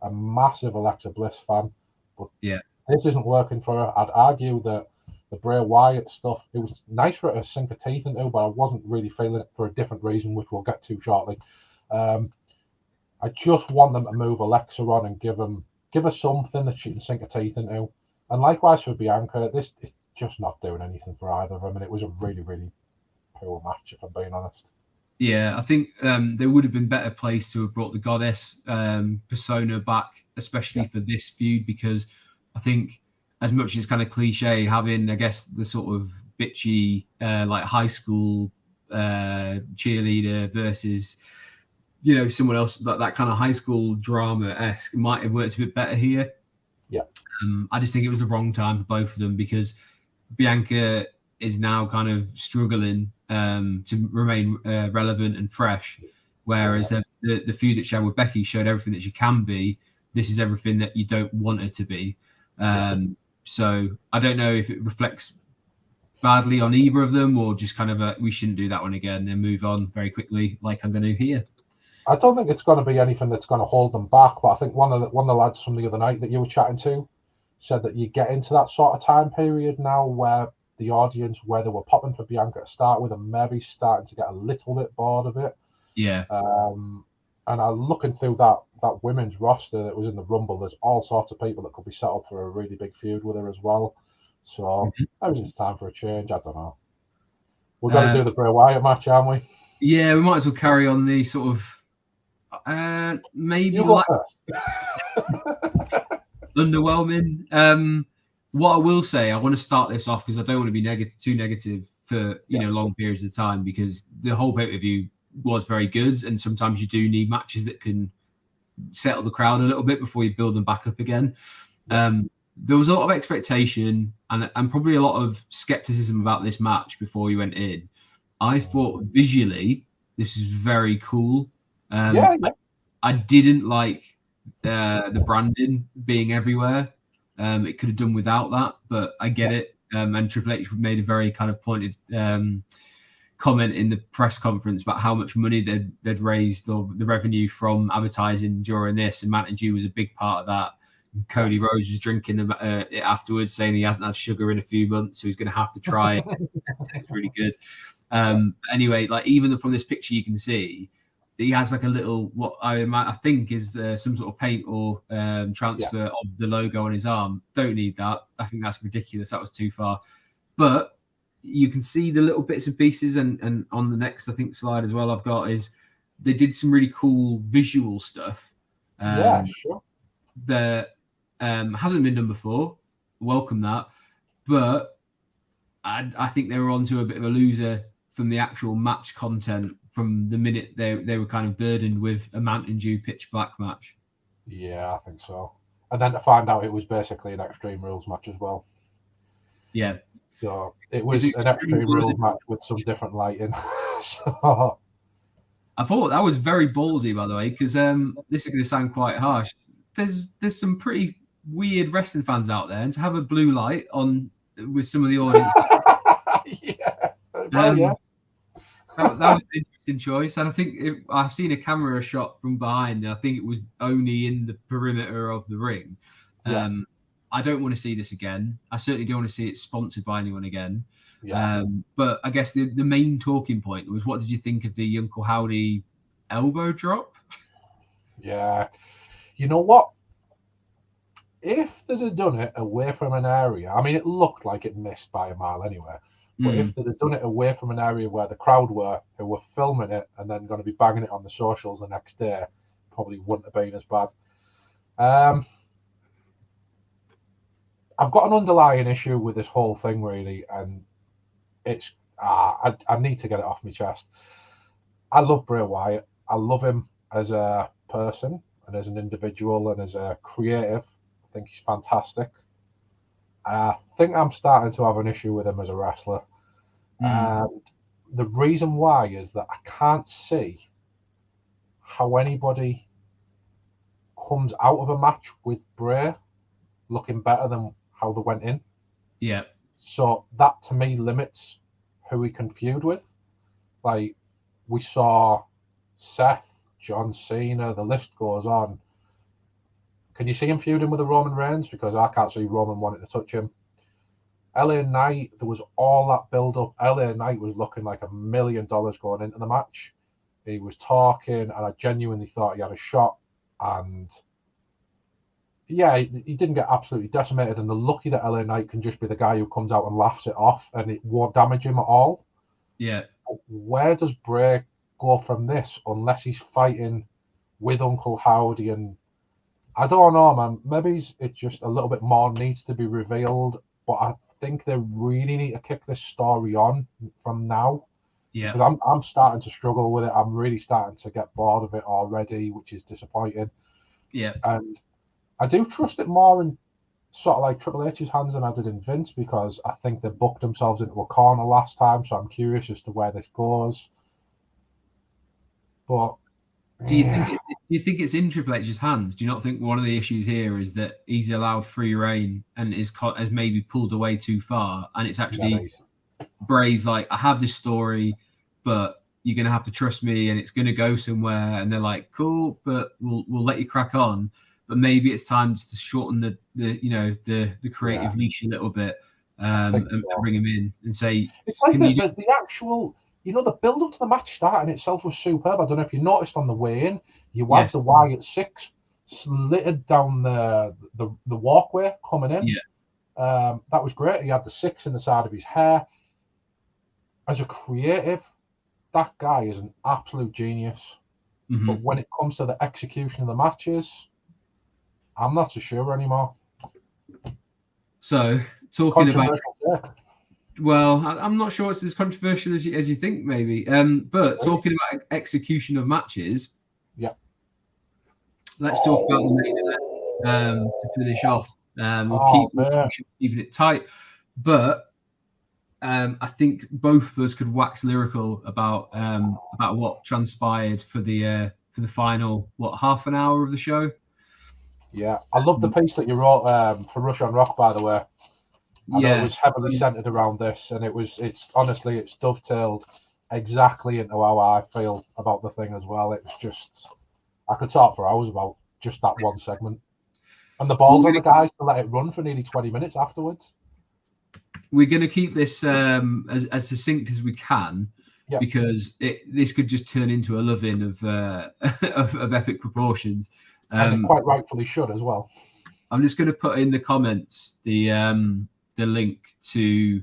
Speaker 2: Alexa Bliss fan. But this isn't working for her. I'd argue that the Bray Wyatt stuff, it was nice for her to sink her teeth into, but I wasn't really feeling it for a different reason, which we'll get to shortly. I just want them to move Alexa on and give her something that she can sink her teeth into. And likewise for Bianca, this is just not doing anything for either of them, and it was a really, really poor match, if I'm being honest.
Speaker 1: Yeah, I think there would have been better place to have brought the goddess persona back, especially for this feud, because I think as much as it's kind of cliche, having, I guess, the sort of bitchy like high school cheerleader versus, someone else, that kind of high school drama-esque might have worked a bit better here.
Speaker 2: Yeah.
Speaker 1: I just think it was the wrong time for both of them, because Bianca is now kind of struggling to remain relevant and fresh, whereas the feud that she had with Becky showed everything that she can be. This is everything that you don't want her to be. So I don't know if it reflects badly on either of them, or just kind of we shouldn't do that one again and move on very quickly, like I'm going to here.
Speaker 2: I don't think it's going to be anything that's going to hold them back, but I think one of the lads from the other night that you were chatting to said that you get into that sort of time period now where the audience, where they were popping for Bianca to start with, and maybe starting to get a little bit bored of it.
Speaker 1: Yeah.
Speaker 2: And I'm looking through that women's roster that was in the Rumble. There's all sorts of people that could be set up for a really big feud with her as well. So maybe it's time for a change. I don't know. We're going to do the Bray Wyatt match, aren't we?
Speaker 1: Yeah, we might as well carry on the sort of maybe
Speaker 2: like
Speaker 1: underwhelming. What I will say, I want to start this off because I don't want to be too negative for long periods of time, because the whole pay-per-view was very good, and sometimes you do need matches that can settle the crowd a little bit before you build them back up again. There was a lot of expectation and probably a lot of skepticism about this match before you went in. I thought visually this is very cool. I didn't like the branding being everywhere. It could have done without that, but I get it. And Triple H made a very kind of pointed comment in the press conference about how much money they'd raised, or the revenue from advertising during this, and Mountain Dew was a big part of that. And Cody Rhodes was drinking it afterwards, saying he hasn't had sugar in a few months, so he's going to have to try it. It's really good. Anyway, like even from this picture, you can see he has like a little, what I think is some sort of paint or transfer of the logo on his arm. Don't need that. I think that's ridiculous. That was too far. But you can see the little bits and pieces, and on the next, I think, slide as well I've got is they did some really cool visual stuff.
Speaker 2: Sure.
Speaker 1: That hasn't been done before. Welcome that. But I think they were onto a bit of a loser from the actual match content from the minute they were kind of burdened with a Mountain Dew pitch black match.
Speaker 2: Yeah, I think so. And then to find out it was basically an Extreme Rules match as well.
Speaker 1: Yeah.
Speaker 2: So it was an Extreme Rules match with some different lighting. So
Speaker 1: I thought that was very ballsy, by the way, because this is going to sound quite harsh. There's some pretty weird wrestling fans out there, and to have a blue light on with some of the audience
Speaker 2: Well, yeah.
Speaker 1: That was an interesting choice, and I think I've seen a camera shot from behind, and I think it was only in the perimeter of the ring.
Speaker 2: Yeah.
Speaker 1: I don't want to see this again. I certainly don't want to see it sponsored by anyone again.
Speaker 2: Yeah.
Speaker 1: But I guess the main talking point was, what did you think of the Uncle Howdy elbow drop?
Speaker 2: Yeah. You know what? If they'd have done it away from an area, I mean, it looked like it missed by a mile anyway. But if they'd have done it away from an area where the crowd were, who were filming it and then going to be banging it on the socials the next day, probably wouldn't have been as bad. I've got an underlying issue with this whole thing, really, and it's I need to get it off my chest. I love Bray Wyatt. I love him as a person and as an individual and as a creative. I think he's fantastic. I think I'm starting to have an issue with him as a wrestler. And the reason why is that I can't see how anybody comes out of a match with Bray looking better than how they went in.
Speaker 1: Yeah.
Speaker 2: So that to me limits who he can feud with. Like we saw Seth, John Cena, the list goes on. Can you see him feuding with the Roman Reigns? Because I can't see Roman wanting to touch him. LA Knight, there was all that build up. LA Knight was looking like $1 million going into the match. He was talking, and I genuinely thought he had a shot. And yeah, he didn't get absolutely decimated. And they're lucky that LA Knight can just be the guy who comes out and laughs it off, and it won't damage him at all.
Speaker 1: Yeah.
Speaker 2: But where does Bray go from this unless he's fighting with Uncle Howdy? And I don't know, man. Maybe it's just a little bit more needs to be revealed. But I think they really need to kick this story on from now.
Speaker 1: Yeah.
Speaker 2: Because I'm starting to struggle with it. I'm really starting to get bored of it already, which is disappointing.
Speaker 1: Yeah.
Speaker 2: And I do trust it more in sort of like Triple H's hands than I did in Vince, because I think they booked themselves into a corner last time. So I'm curious as to where this goes. But
Speaker 1: do you think it's in Triple H's hands? Do you not think one of the issues here is that he's allowed free reign and has maybe pulled away too far, and it's actually Bray's like, I have this story, but you're gonna have to trust me, and it's gonna go somewhere. And they're like, cool, but we'll let you crack on. But maybe it's time to shorten the creative leash a little bit, and bring him in and say,
Speaker 2: it's like the actual. You know, the build up to the match starting itself was superb. I don't know if you noticed on the way in, you had the Wyatt Six slitted down the walkway coming in.
Speaker 1: Yeah.
Speaker 2: That was great. He had the six in the side of his hair. As a creative, that guy is an absolute genius. Mm-hmm. But when it comes to the execution of the matches, I'm not so sure anymore.
Speaker 1: So, talking about... Well, I'm not sure it's as controversial as you think, maybe. But talking about execution of matches, let's talk about the main event to finish off. We'll keep keeping it tight, but I think both of us could wax lyrical about what transpired for the final half an hour of the show.
Speaker 2: Yeah, I love the piece that you wrote for Rush on Rock, by the way. I know it was heavily centered around this, and it's honestly, it's dovetailed exactly into how I feel about the thing as well. It was just, I could talk for hours about just that one segment, and the balls on the guys to let it run for nearly 20 minutes afterwards.
Speaker 1: We're going to keep this as succinct as we can, because this could just turn into a love-in of epic proportions,
Speaker 2: and it quite rightfully should as well.
Speaker 1: I'm just going to put in the comments the link to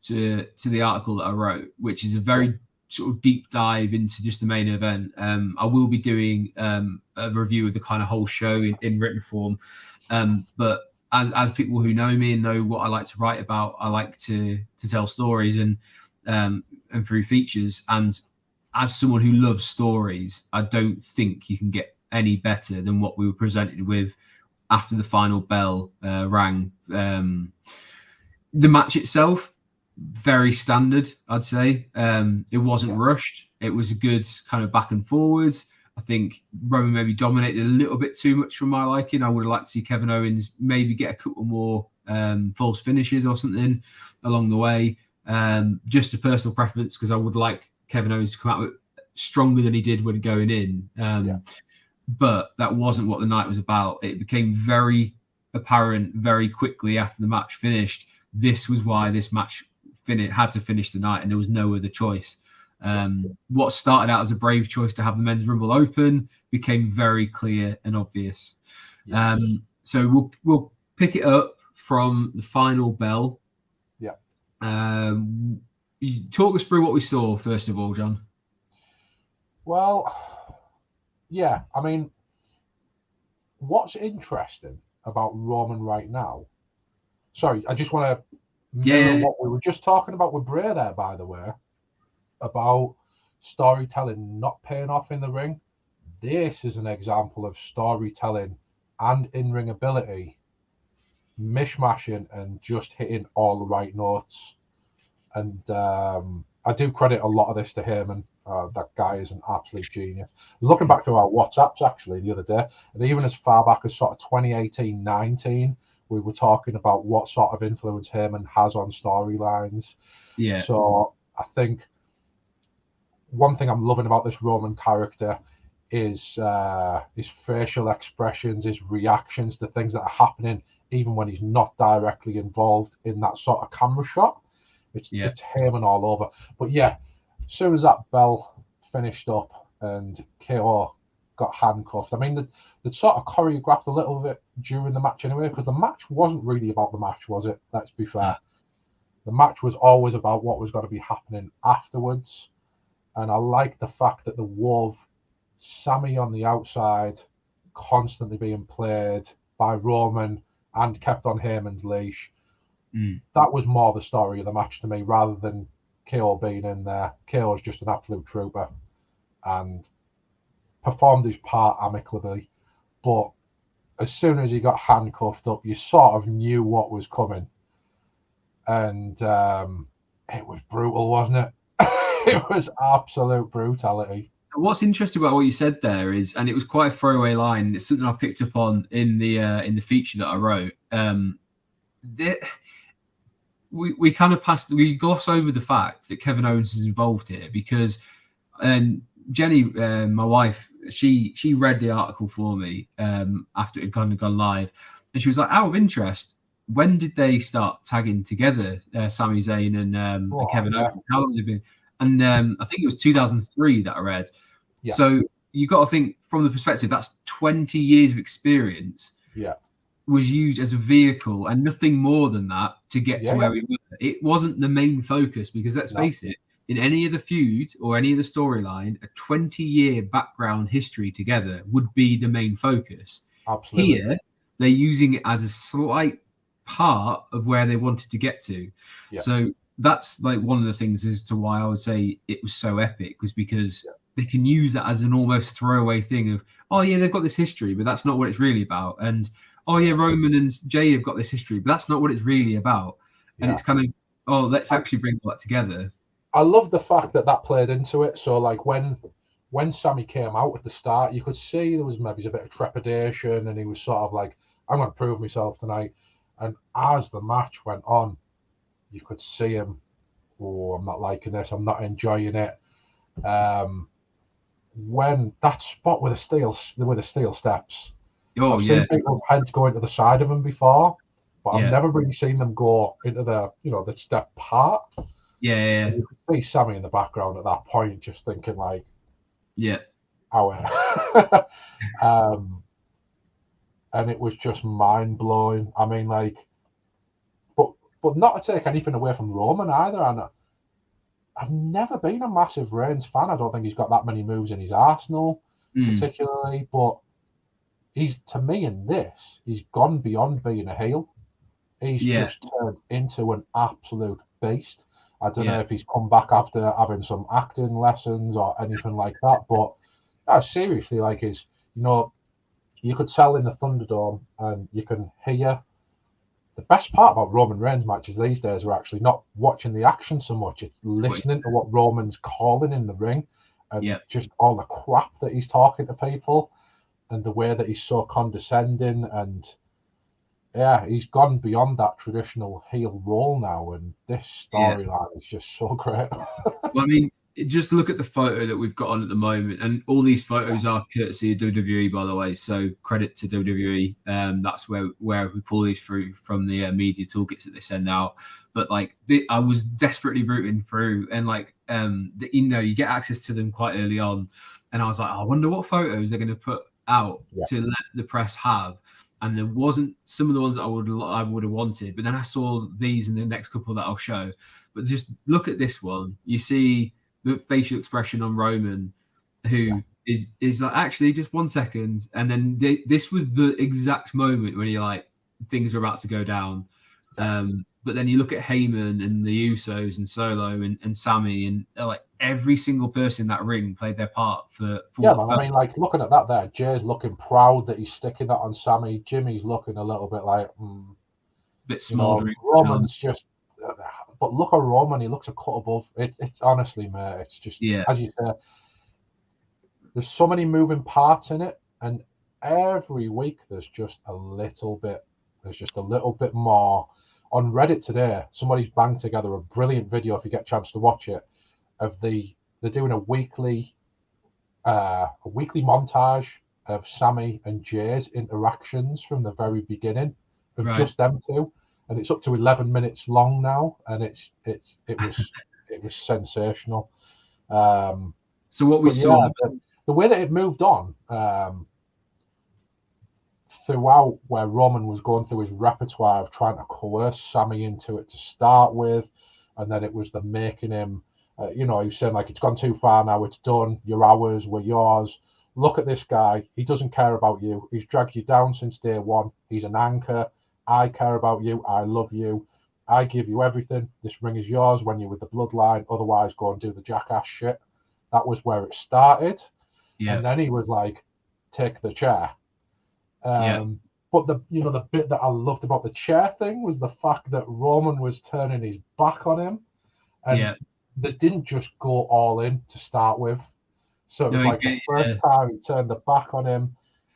Speaker 1: the article that I wrote, which is a very sort of deep dive into just the main event. I will be doing a review of the kind of whole show in written form, but as people who know me and know what I like to write about, I like to tell stories and through features. And as someone who loves stories, I don't think you can get any better than what we were presented with after the final bell rang. The match itself, very standard, I'd say. It wasn't rushed. It was a good kind of back and forwards. I think Roman maybe dominated a little bit too much for my liking. I would have liked to see Kevin Owens maybe get a couple more false finishes or something along the way. Just a personal preference, because I would like Kevin Owens to come out with stronger than he did when going in. But that wasn't what the night was about. It became very apparent very quickly after the match finished. This was why this match had to finish the night, and there was no other choice. What started out as a brave choice to have the men's rumble open became very clear and obvious. So we'll pick it up from the final bell. Talk us through what we saw first of all, John.
Speaker 2: Well, yeah, I mean, what's interesting about Roman right now? Sorry, I just want to mirror what we were just talking about with Bray there, by the way, about storytelling not paying off in the ring. This is an example of storytelling and in-ring ability mishmashing and just hitting all the right notes. And I do credit a lot of this to him, and that guy is an absolute genius. I was looking back through our WhatsApps actually the other day, and even as far back as sort of 2018-19, we were talking about what sort of influence Heyman has on storylines. So I think one thing I'm loving about this Roman character is his facial expressions, his reactions to things that are happening, even when he's not directly involved in that sort of camera shot. It's Heyman all over. But yeah, as soon as that bell finished up and KO got handcuffed, I mean, they'd sort of choreographed a little bit during the match anyway, because the match wasn't really about the match, was it? Let's be fair. The match was always about what was going to be happening afterwards. And I like the fact that the wove Sammy on the outside constantly being played by Roman and kept on Heyman's leash. That was more the story of the match to me, rather than KO being in there. KO's just an absolute trooper and performed his part amicably. But as soon as he got handcuffed up, you sort of knew what was coming. And it was brutal, wasn't it? It was absolute brutality.
Speaker 1: What's interesting about what you said there is, and it was quite a throwaway line, it's something I picked up on in the feature that I wrote. We kind of we gloss over the fact that Kevin Owens is involved here, because Jenny, my wife, she read the article for me after it had kind of gone live, and she was like, out of interest, when did they start tagging together Sami Zayn and Kevin Owens? How long have they been? And I think it was 2003 that I read. So you got to think from the perspective, that's 20 years of experience was used as a vehicle and nothing more than that to get to where we were. It wasn't the main focus, because let's face it, in any of the feud or any of the storyline, a 20-year background history together would be the main focus.
Speaker 2: Absolutely.
Speaker 1: Here, they're using it as a slight part of where they wanted to get to. So that's like one of the things as to why I would say it was so epic, was because they can use that as an almost throwaway thing of, oh yeah, they've got this history, but that's not what it's really about. And oh yeah, Roman and Jay have got this history, but that's not what it's really about. And it's kind of, oh, let's actually bring all that together.
Speaker 2: I love the fact that played into it. So like when Sammy came out at the start, you could see there was maybe a bit of trepidation, and he was sort of like, I'm going to prove myself tonight. And as the match went on, you could see him, oh, I'm not liking this, I'm not enjoying it. When that spot with the steel steps, I've seen people's heads go into the side of them before, but I've never really seen them go into the the step part. You could see Sammy in the background at that point, just thinking like, our. And it was just mind blowing. I mean, like, but not to take anything away from Roman either. And I've never been a massive Reigns fan. I don't think he's got that many moves in his arsenal, particularly. But to me, in this, he's gone beyond being a heel. He's just turned into an absolute beast. I don't know if he's come back after having some acting lessons or anything like that. But seriously, like, you could tell in the Thunderdome, and you can hear. The best part about Roman Reigns matches these days are actually not watching the action so much. It's listening to what Roman's calling in the ring, and just all the crap that he's talking to people, and the way that he's so condescending. And Yeah, he's gone beyond that traditional heel role now, and this
Speaker 1: Yeah.
Speaker 2: storyline is just so great.
Speaker 1: Well, I mean, just look at the photo that we've got on at the moment, and all these photos are courtesy of WWE, by the way. So credit to WWE. That's where we pull these through from the media toolkits that they send out. But like, I was desperately rooting through, and like, you get access to them quite early on, and I was like, I wonder what photos they're going to put out to let the press have. And there wasn't some of the ones that I would have wanted, but then I saw these in the next couple that I'll show. But just look at this one. You see the facial expression on Roman, who is like, actually, just 1 second. And then this was the exact moment when you're like, things are about to go down. But then you look at Heyman and the Usos and Solo and Sammy, and like every single person in that ring played their part for
Speaker 2: Yeah, man. I mean, like looking at that there, Jay's looking proud that he's sticking that on Sammy. Jimmy's looking a little bit like,
Speaker 1: bit smoldering.
Speaker 2: Roman's just. But look at Roman; he looks a cut above. It's honestly, mate. It's just as you say. There's so many moving parts in it, and every week there's just a little bit. There's just a little bit more. On Reddit today, somebody's banged together a brilliant video. If you get a chance to watch it, they're doing a weekly montage of Sammy and Jay's interactions from the very beginning of just them two, and it's up to 11 minutes long now, and it was sensational.
Speaker 1: So what we saw,
Speaker 2: the way that it moved on throughout, where Roman was going through his repertoire of trying to coerce Sammy into it to start with, and then it was the making him. He was saying like, it's gone too far now, it's done, you're ours, we're yours. Look at this guy, he doesn't care about you, he's dragged you down since day one, he's an anchor, I care about you, I love you, I give you everything, this ring is yours when you're with the Bloodline, otherwise go and do the jackass shit. That was where it started. And then he was like, take the chair. But the bit that I loved about the chair thing was the fact that Roman was turning his back on him, and they didn't just go all in to start with. So it was like the first time he turned the back on him,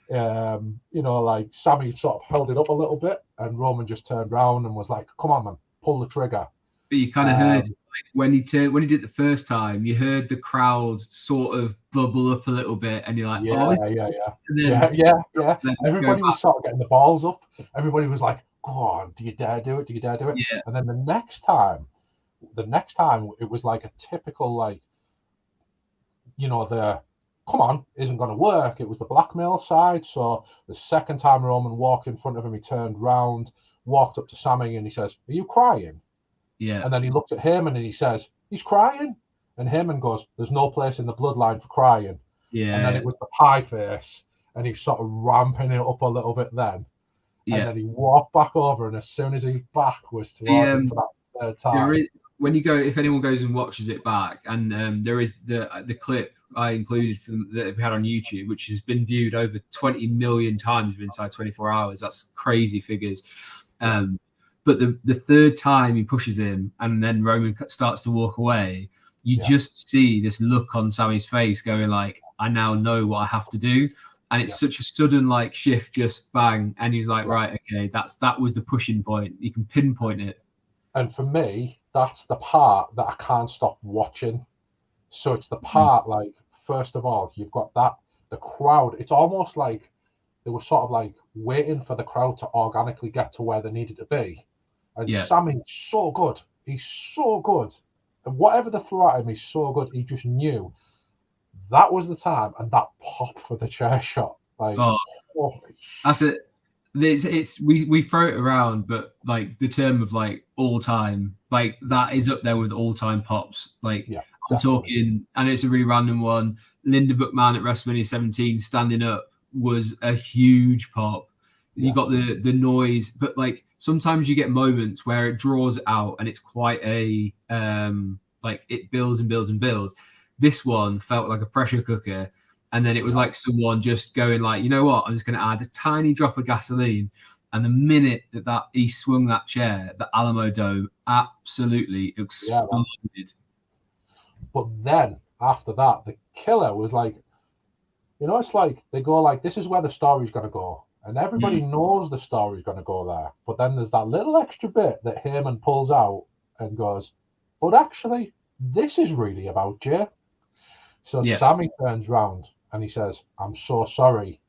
Speaker 2: like Sammy sort of held it up a little bit, and Roman just turned around and was like, "Come on, man, pull the trigger."
Speaker 1: But you kind of heard like, when he did it the first time, you heard the crowd sort of bubble up a little bit, and you're like,
Speaker 2: yeah. Everybody was sort of getting the balls up. Everybody was like, "Go on, do you dare do it? Do you dare do it?"
Speaker 1: Yeah.
Speaker 2: And then the next time it was like a typical like, the come on isn't going to work. It was the blackmail side. So the second time Roman walked in front of him, he turned round, walked up to Sammy, and he says, "Are you crying?"
Speaker 1: Yeah.
Speaker 2: And then he looked at Heyman and he says, "He's crying." And Heyman goes, "There's no place in the Bloodline for crying."
Speaker 1: Yeah.
Speaker 2: And then it was the pie face, and he's sort of ramping it up a little bit then.
Speaker 1: Yeah.
Speaker 2: And then he walked back over, and as soon as his back was towards him for that third time.
Speaker 1: When you go, if anyone goes and watches it back, and there is the clip I included that we had on YouTube, which has been viewed over 20 million times inside 24 hours. That's crazy figures. But the third time he pushes him, and then Roman starts to walk away, you just see this look on Sammy's face going like, I now know what I have to do. And it's such a sudden like shift, just bang. And he's like, right, okay, that was the pushing point. You can pinpoint it.
Speaker 2: And for me, that's the part that I can't stop watching. So it's the part like, first of all, you've got the crowd. It's almost like they were sort of like waiting for the crowd to organically get to where they needed to be. And Sammy's so good. He's so good. And whatever they threw at him, he's so good. He just knew that was the time, and that pop for the chair shot. Like,
Speaker 1: that's it. It's we throw it around, but like the term of like all time, like that is up there with all time pops. Like I'm talking, and it's a really random one. Linda McMahon at WrestleMania 17 standing up was a huge pop. You got the noise, but like sometimes you get moments where it draws out and it's quite a like it builds and builds and builds. This one felt like a pressure cooker, and then it was like someone just going like, you know what, I'm just going to add a tiny drop of gasoline. And the minute that he swung that chair, the Alamo Dome absolutely exploded.
Speaker 2: But then after that, the killer was like, it's like they go like, this is where the story's going to go. And everybody knows the story's going to go there. But then there's that little extra bit that Heyman pulls out and goes, but actually, this is really about Jay. So Sammy turns round and he says, I'm so sorry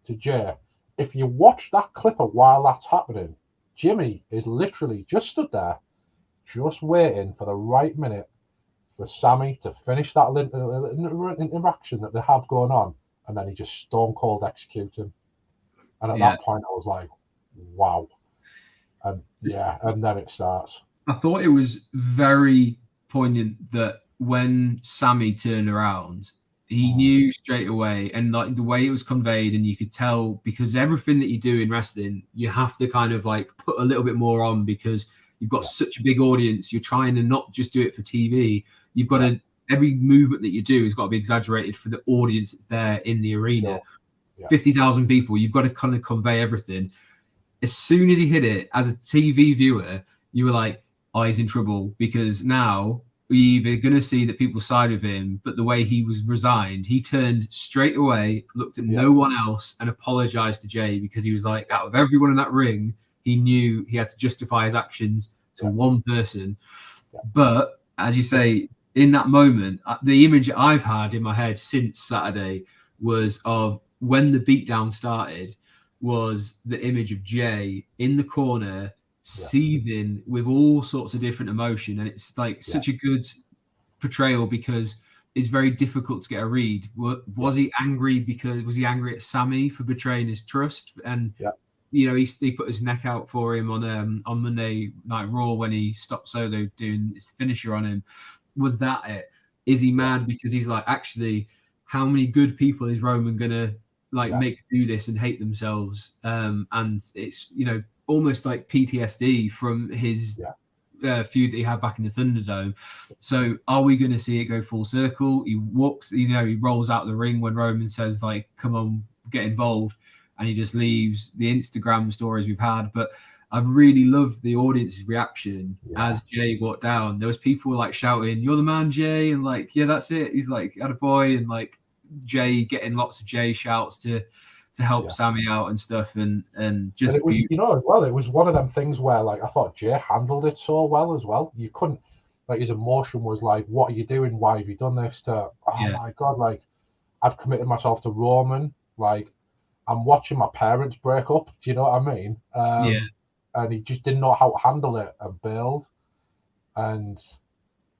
Speaker 2: to Jay. If you watch that clip of while that's happening, Jimmy is literally just stood there, just waiting for the right minute for Sammy to finish that interaction that they have going on, and then he just stone cold executes him. And at that point, I was like, wow. And and then it starts.
Speaker 1: I thought it was very poignant that when Sammy turned around, he knew straight away, and like the way it was conveyed, and you could tell, because everything that you do in wrestling, you have to kind of like put a little bit more on because you've got such a big audience. You're trying to not just do it for TV. You've got to, every movement that you do has got to be exaggerated for the audience that's there in the arena. 50,000 people, you've got to kind of convey everything. As soon as he hit it, as a TV viewer, you were like, oh, he's in trouble, because now you're either going to see that people side with him, but the way he was resigned, he turned straight away, looked at no one else, and apologized to Jay, because he was like, out of everyone in that ring, he knew he had to justify his actions to one person. But as you say, in that moment, the image I've had in my head since Saturday was of when the beatdown started, was the image of Jay in the corner, seething with all sorts of different emotion. And it's like such a good portrayal, because it's very difficult to get a read. Was he angry at Sammy for betraying his trust? And you know, he put his neck out for him on Monday Night Raw when he stopped Solo doing his finisher on him. Was that it? Is he mad because he's like, actually, how many good people is Roman gonna like make do this and hate themselves? And it's, you know, almost like PTSD from his feud that he had back in the Thunderdome. So are we going to see it go full circle? He walks, you know, he rolls out the ring when Roman says like, come on, get involved, and he just leaves. The Instagram stories we've had, but I really loved the audience's reaction as Jay walked down. There was people like shouting, "You're the man, Jay," and like, yeah, that's it. He's like, "Attaboy," and like Jay getting lots of Jay shouts to help Sammy out and stuff, and just,
Speaker 2: and it was, you know, as well, it was one of them things where like I thought Jay handled it so well as well. You couldn't, like, his emotion was like, "What are you doing? Why have you done this?" To, oh my God, like, I've committed myself to Roman. Like, I'm watching my parents break up. Do you know what I mean? And he just didn't know how to handle it and build. And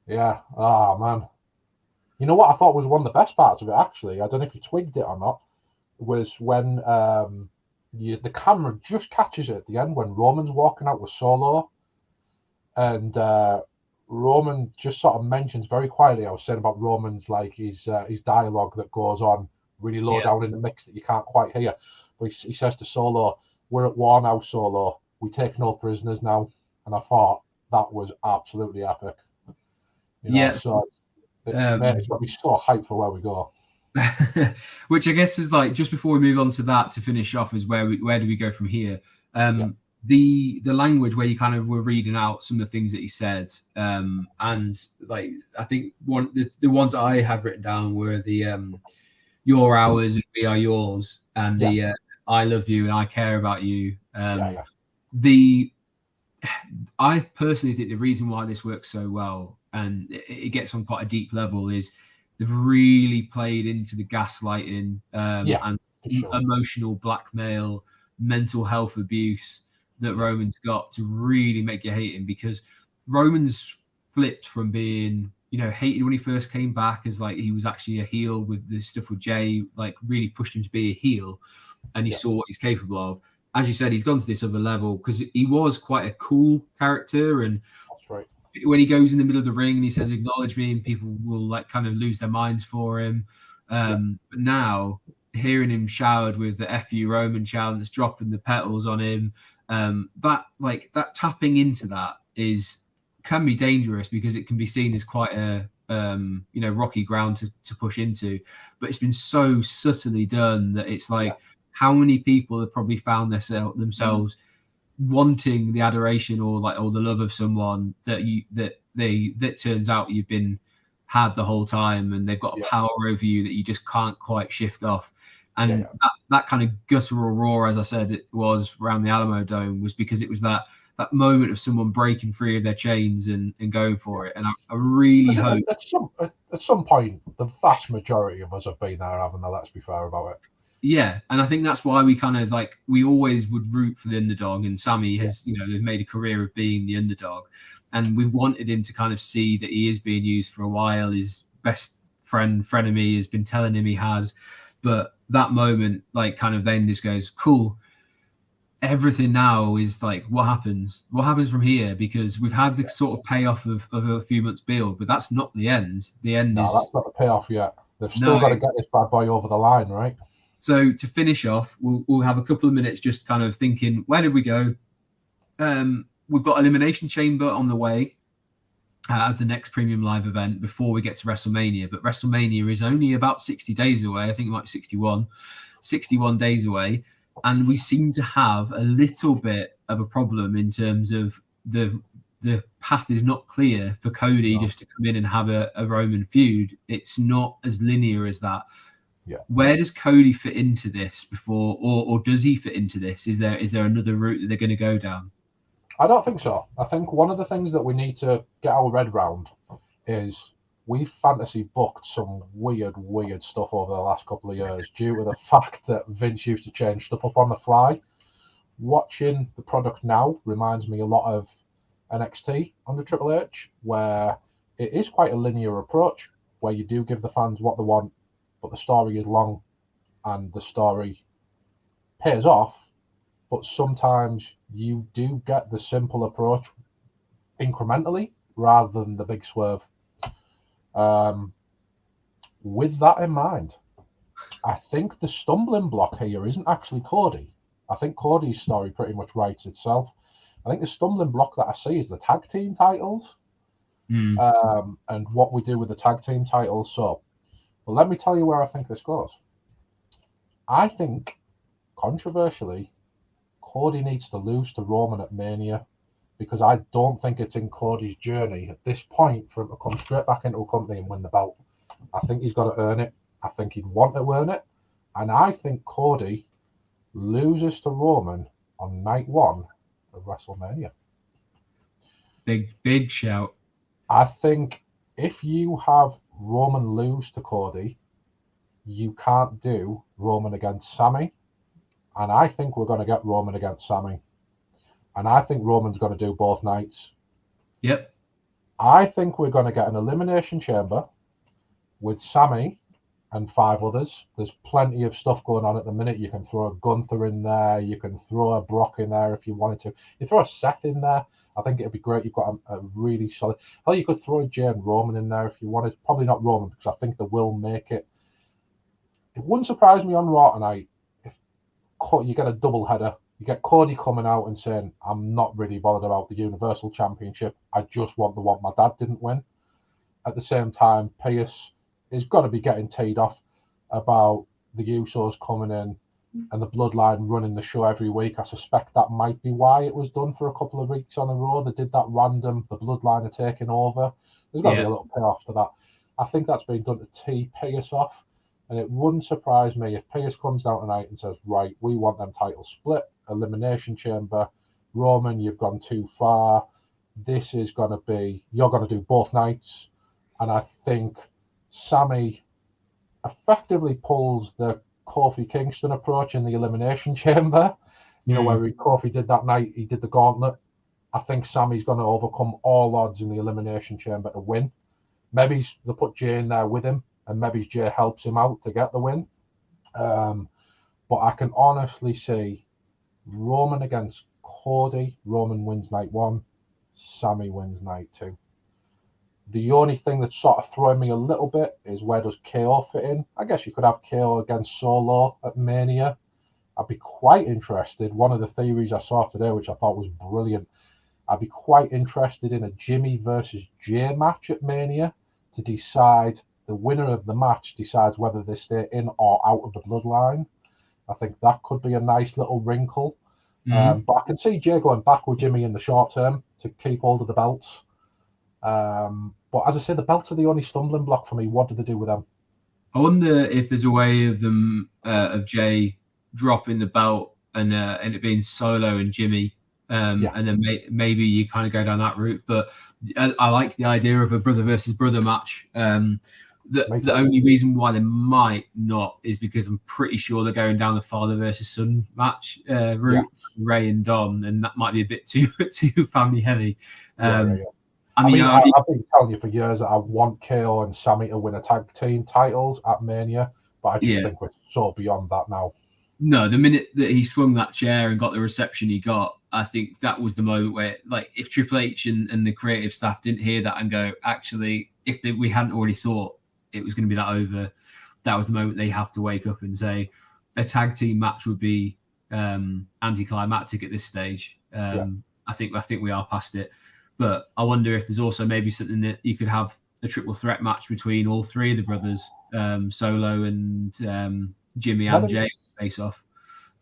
Speaker 2: oh man. You know what I thought was one of the best parts of it, actually? I don't know if you twigged it or not, was when the camera just catches it at the end when Roman's walking out with Solo. And Roman just sort of mentions very quietly, I was saying about Roman's, like, his dialogue that goes on really low down in the mix that you can't quite hear. But he says to Solo, "We're at war now, Solo. We take no prisoners now." And I thought that was absolutely epic. You know, so it's got to be so hyped for where we go.
Speaker 1: Which I guess is like, just before we move on to that, to finish off, is where do we go from here? The language where you kind of were reading out some of the things that he said, and like, I think the ones I have written down were the "Your ours and we are yours," and the "I love you and I care about you." I personally think the reason why this works so well, and it gets on quite a deep level, is they've really played into the gaslighting and emotional blackmail, mental health abuse that Roman's got to really make you hate him, because Roman's flipped from being, you know, hated when he first came back as like he was actually a heel with the stuff with Jay, like really pushed him to be a heel, and he saw what he's capable of. As you said, he's gone to this other level because he was quite a cool character, and
Speaker 2: that's right.
Speaker 1: When he goes in the middle of the ring and he says, "Acknowledge me," and people will like kind of lose their minds for him. But now hearing him showered with the "F you Roman" chants, dropping the petals on him, that tapping into that can be dangerous, because it can be seen as quite a rocky ground to push into. But it's been so subtly done that it's like, how many people have probably found themselves wanting the adoration or the love of someone that turns out you've been had the whole time, and they've got a power over you that you just can't quite shift off. And that kind of guttural roar, as I said, it was around the Alamo Dome, was because it was that moment of someone breaking free of their chains and going for it. And I really hope
Speaker 2: at some point the vast majority of us have been there, haven't they? Let's be fair about it.
Speaker 1: Yeah, and I think that's why we kind of like, we always would root for the underdog, and Sammy has, you know, they've made a career of being the underdog, and we wanted him to kind of see that he is being used for a while. His best frenemy has been telling him he has, but that moment, like, kind of then just goes, cool. Everything now is like, what happens from here, because we've had the sort of payoff of a few months build, but that's not the end. The end
Speaker 2: No,
Speaker 1: is
Speaker 2: that's not the payoff yet. They've still got to get this bad boy over the line, right?
Speaker 1: So to finish off, we'll have a couple of minutes just kind of thinking, where did we go? We've got Elimination Chamber on the way as the next premium live event before we get to WrestleMania. But WrestleMania is only about 60 days away. I think it might be 61 days away. And we seem to have a little bit of a problem in terms of the path is not clear for Cody just to come in and have a Roman feud. It's not as linear as that.
Speaker 2: Yeah.
Speaker 1: Where does Cody fit into this before, or does he fit into this? Is there another route that they're going to go down?
Speaker 2: I don't think so. I think one of the things that we need to get our head round is we've fantasy booked some weird stuff over the last couple of years due to the fact that Vince used to change stuff up on the fly. Watching the product now reminds me a lot of NXT under Triple H, where it is quite a linear approach, where you do give the fans what they want, but the story is long and the story pays off. But sometimes you do get the simple approach incrementally rather than the big swerve. With that in mind, I think the stumbling block here isn't actually Cody. I think Cody's story pretty much writes itself. I think the stumbling block that I see is the tag team titles, and what we do with the tag team titles. So, well, let me tell you where I think this goes. I think, controversially, Cody needs to lose to Roman at Mania, because I don't think it's in Cody's journey at this point for him to come straight back into a company and win the belt. I think he's got to earn it. I think he'd want to earn it. And I think Cody loses to Roman on night one of WrestleMania.
Speaker 1: Big shout.
Speaker 2: I think if you have Roman lose to Cody, you can't do Roman against Sammy. And I think we're going to get Roman against Sammy. And I think Roman's going to do both nights.
Speaker 1: Yep.
Speaker 2: I think we're going to get an Elimination Chamber with Sammy and 5 others. There's plenty of stuff going on at the minute. You can throw a Gunther in there. You can throw a Brock in there if you wanted to. You throw a Seth in there. I think it'd be great. You've got a really solid... Hell, you could throw a Jay and Roman in there if you wanted. Probably not Roman, because I think they will make it. It wouldn't surprise me on Raw tonight if you get a double header. You get Cody coming out and saying, I'm not really bothered about the Universal Championship. I just want the one my dad didn't win. At the same time, Pierce is got to be getting teed off about the Usos coming in and the Bloodline running the show every week. I suspect that might be why it was done for a couple of weeks on the road. They did that random, the Bloodline are taking over. There's got to be a little payoff to that. I think that's been done to tee Pierce off. And it wouldn't surprise me if Pierce comes down tonight and says, right, we want them titles split, Elimination Chamber. Roman, you've gone too far. This is going to be, you're going to do both nights. And I think Sammy effectively pulls the Kofi Kingston approach in the Elimination Chamber. You know, where Kofi did that night, he did the gauntlet. I think Sammy's going to overcome all odds in the Elimination Chamber to win. Maybe they put Jay in there with him, and maybe Jay helps him out to get the win. But I can honestly see Roman against Cody. Roman wins night one. Sammy wins night two. The only thing that's sort of throwing me a little bit is, where does KO fit in? I guess you could have KO against Solo at Mania. I'd be quite interested. One of the theories I saw today, which I thought was brilliant, I'd be quite interested in a Jimmy versus Jay match at Mania to decide, the winner of the match decides whether they stay in or out of the Bloodline. I think that could be a nice little wrinkle. But I can see Jay going back with Jimmy in the short term to keep hold of the belts. But as I say, the belts are the only stumbling block for me. What do they do with them?
Speaker 1: I wonder if there's a way of them, of Jay dropping the belt and it being Solo and Jimmy. And then maybe you kind of go down that route. But I like the idea of a brother versus brother match. The only reason why they might not is because I'm pretty sure they're going down the father versus son match route for Ray and Don, and that might be a bit too family heavy. I mean,
Speaker 2: I've been telling you for years that I want KO and Sammy to win a tag team titles at Mania, but I just think we're so beyond that now.
Speaker 1: No, the minute that he swung that chair and got the reception he got, I think that was the moment where, like, if Triple H and the creative staff didn't hear that and go, actually, if we hadn't already thought it was going to be that over, that was the moment they have to wake up and say a tag team match would be anticlimactic at this stage. I think we are past it, but I wonder if there's also maybe something that you could have a triple threat match between all three of the brothers, Solo and Jimmy and Jay face off.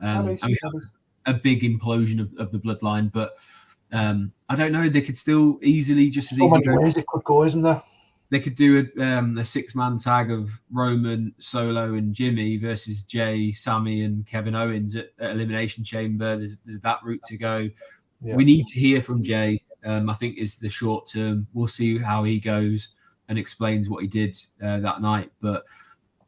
Speaker 1: I mean, a big implosion of the bloodline, but I don't know. They could still easily just as easily.
Speaker 2: So many ways it could go, isn't there?
Speaker 1: They could do a 6-man tag of Roman, Solo, and Jimmy versus Jay, Sammy, and Kevin Owens at Elimination Chamber. There's that route to go. We need to hear from Jay. I think is the short term. We'll see how he goes and explains what he did that night. But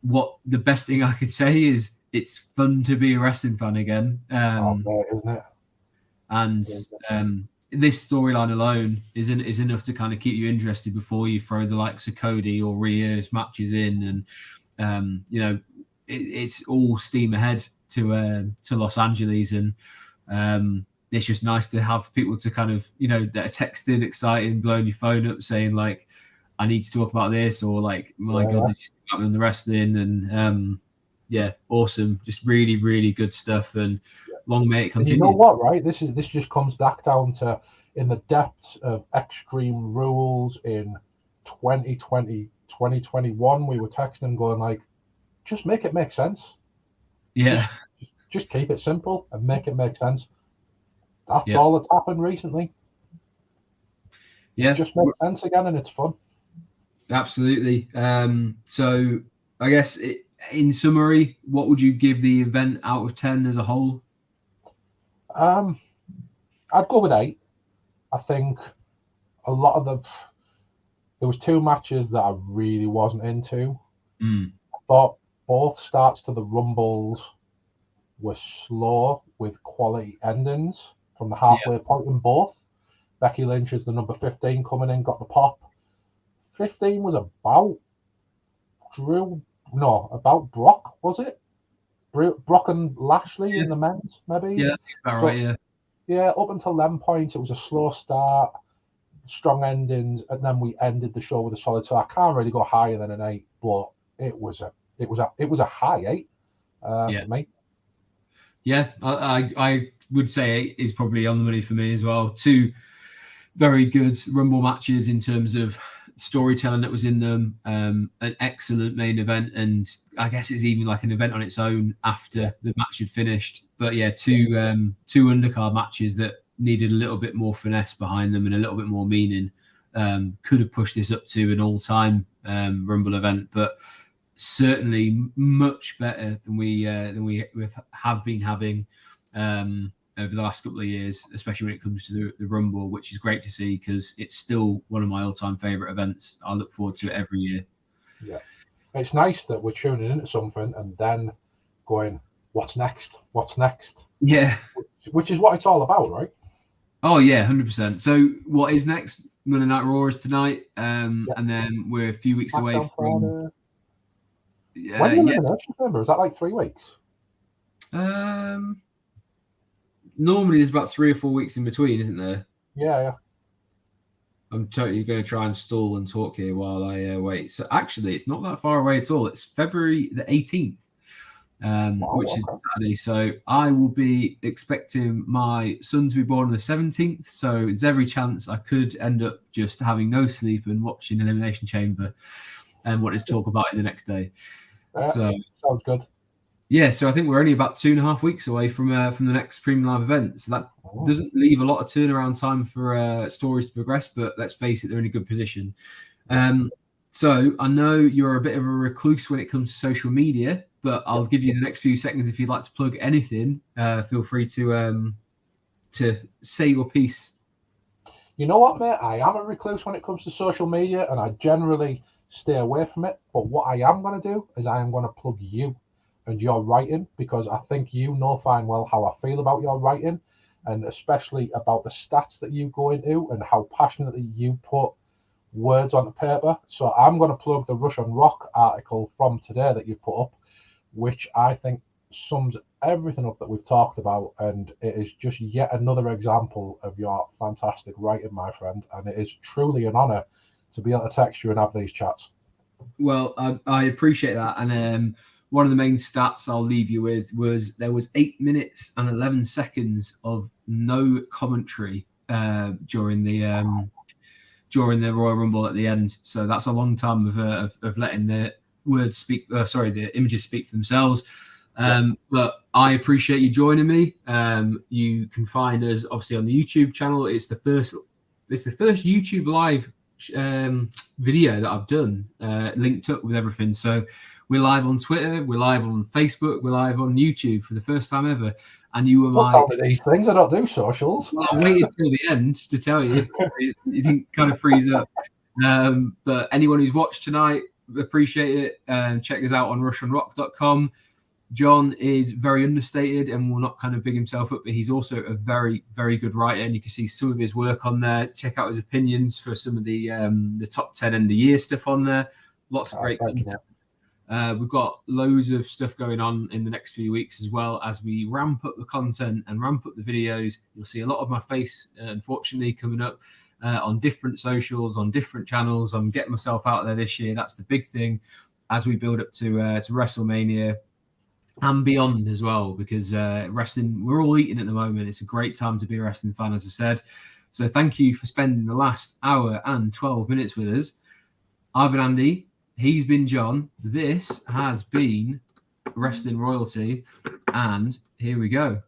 Speaker 1: the best thing I could say is it's fun to be a wrestling fan again.
Speaker 2: Isn't it?
Speaker 1: And this storyline alone is enough to kind of keep you interested before you throw the likes of Cody or Rhea's matches in, and it's all steam ahead to Los Angeles, and it's just nice to have people to kind of that are texting, excited, blowing your phone up, saying like, I need to talk about this, or like, my God, did you see that on the wrestling? And awesome, just really, really good stuff, and long may it continue.
Speaker 2: And you know what, right? This just comes back down to, in the depths of Extreme Rules in 2020, 2021, we were texting going like, just make it make sense.
Speaker 1: Yeah.
Speaker 2: Just keep it simple and make it make sense. That's all that's happened recently.
Speaker 1: Yeah.
Speaker 2: It just makes sense again, and it's fun.
Speaker 1: Absolutely. So I guess in summary, what would you give the event out of 10 as a whole?
Speaker 2: I'd go with 8. I think a lot of there was 2 matches that I really wasn't into. I thought both starts to the Rumbles were slow with quality endings from the halfway point in both. Becky Lynch is the number 15 coming in, got the pop. 15 was about about Brock, was it? Brock and Lashley in the men's, maybe?
Speaker 1: Yeah, that's about right, yeah.
Speaker 2: Yeah, up until then point, it was a slow start, strong endings, and then we ended the show with a solid. So I can't really go higher than an 8, but it was a high 8 for me.
Speaker 1: Yeah, I would say 8 is probably on the money for me as well. 2 very good Rumble matches in terms of storytelling that was in them, an excellent main event, and I guess it's even like an event on its own after the match had finished. But yeah, 2 undercard matches that needed a little bit more finesse behind them and a little bit more meaning. Could have pushed this up to an all-time Rumble event, but certainly much better than we have been having over the last couple of years, especially when it comes to the Rumble, which is great to see because it's still one of my all-time favorite events. I look forward to it every year.
Speaker 2: Yeah, it's nice that we're tuning into something and then going, what's next? What's next?
Speaker 1: Yeah,
Speaker 2: which is what it's all about, right?
Speaker 1: Oh yeah, 100%. So what is next? Monday Night Raw is tonight, and then we're a few weeks away from.
Speaker 2: When are you elimination chamber? Is that like 3 weeks?
Speaker 1: Normally there's about 3 or 4 weeks in between, isn't there?
Speaker 2: Yeah.
Speaker 1: I'm totally going to try and stall and talk here while I wait. So actually, it's not that far away at all. It's February the 18th, which is Saturday. So I will be expecting my son to be born on the 17th. So there's every chance I could end up just having no sleep and watching Elimination Chamber and wanting to talk about it the next day. So
Speaker 2: sounds good.
Speaker 1: Yeah, so I think we're only about 2.5 weeks away from the next Premium Live event. So that doesn't leave a lot of turnaround time for stories to progress, but let's face it, they're in a good position. So I know you're a bit of a recluse when it comes to social media, but I'll give you the next few seconds if you'd like to plug anything. Feel free to say your piece.
Speaker 2: You know what, mate? I am a recluse when it comes to social media, and I generally stay away from it. But what I am going to do is I am going to plug you and your writing, because I think you know fine well how I feel about your writing, and especially about the stats that you go into and how passionately you put words on the paper. So I'm going to plug the Russian Rock article from today that you put up, which I think sums everything up that we've talked about, and it is just yet another example of your fantastic writing, my friend, and it is truly an honor to be able to text you and have these chats.
Speaker 1: Well, I appreciate that, and one of the main stats I'll leave you with was there was 8 minutes and 11 seconds of no commentary during the Royal Rumble at the end. So that's a long time of letting the words speak. The images speak for themselves. But I appreciate you joining me. You can find us obviously on the YouTube channel. It's the first YouTube live video that I've done, linked up with everything. So we're live on Twitter, we're live on Facebook, we're live on YouTube for the first time ever. And you were
Speaker 2: Don't tell me these things. I don't do socials.
Speaker 1: Well, I waited till the end to tell you. So you didn't kind of freeze up. But anyone who's watched tonight, appreciate it. Check us out on RussianRock.com. John is very understated and will not kind of big himself up, but he's also a very, very good writer, and you can see some of his work on there. Check out his opinions for some of the top 10 end of year stuff on there. Lots of great content. We've got loads of stuff going on in the next few weeks as well as we ramp up the content and ramp up the videos. You'll see a lot of my face, unfortunately, coming up on different socials, on different channels. I'm getting myself out there this year. That's the big thing as we build up to WrestleMania and beyond as well, because wrestling, we're all eating at the moment. It's a great time to be a wrestling fan, as I said. So thank you for spending the last hour and 12 minutes with us. I've been Andy. He's been John. This has been Wrestling Royalty. And here we go.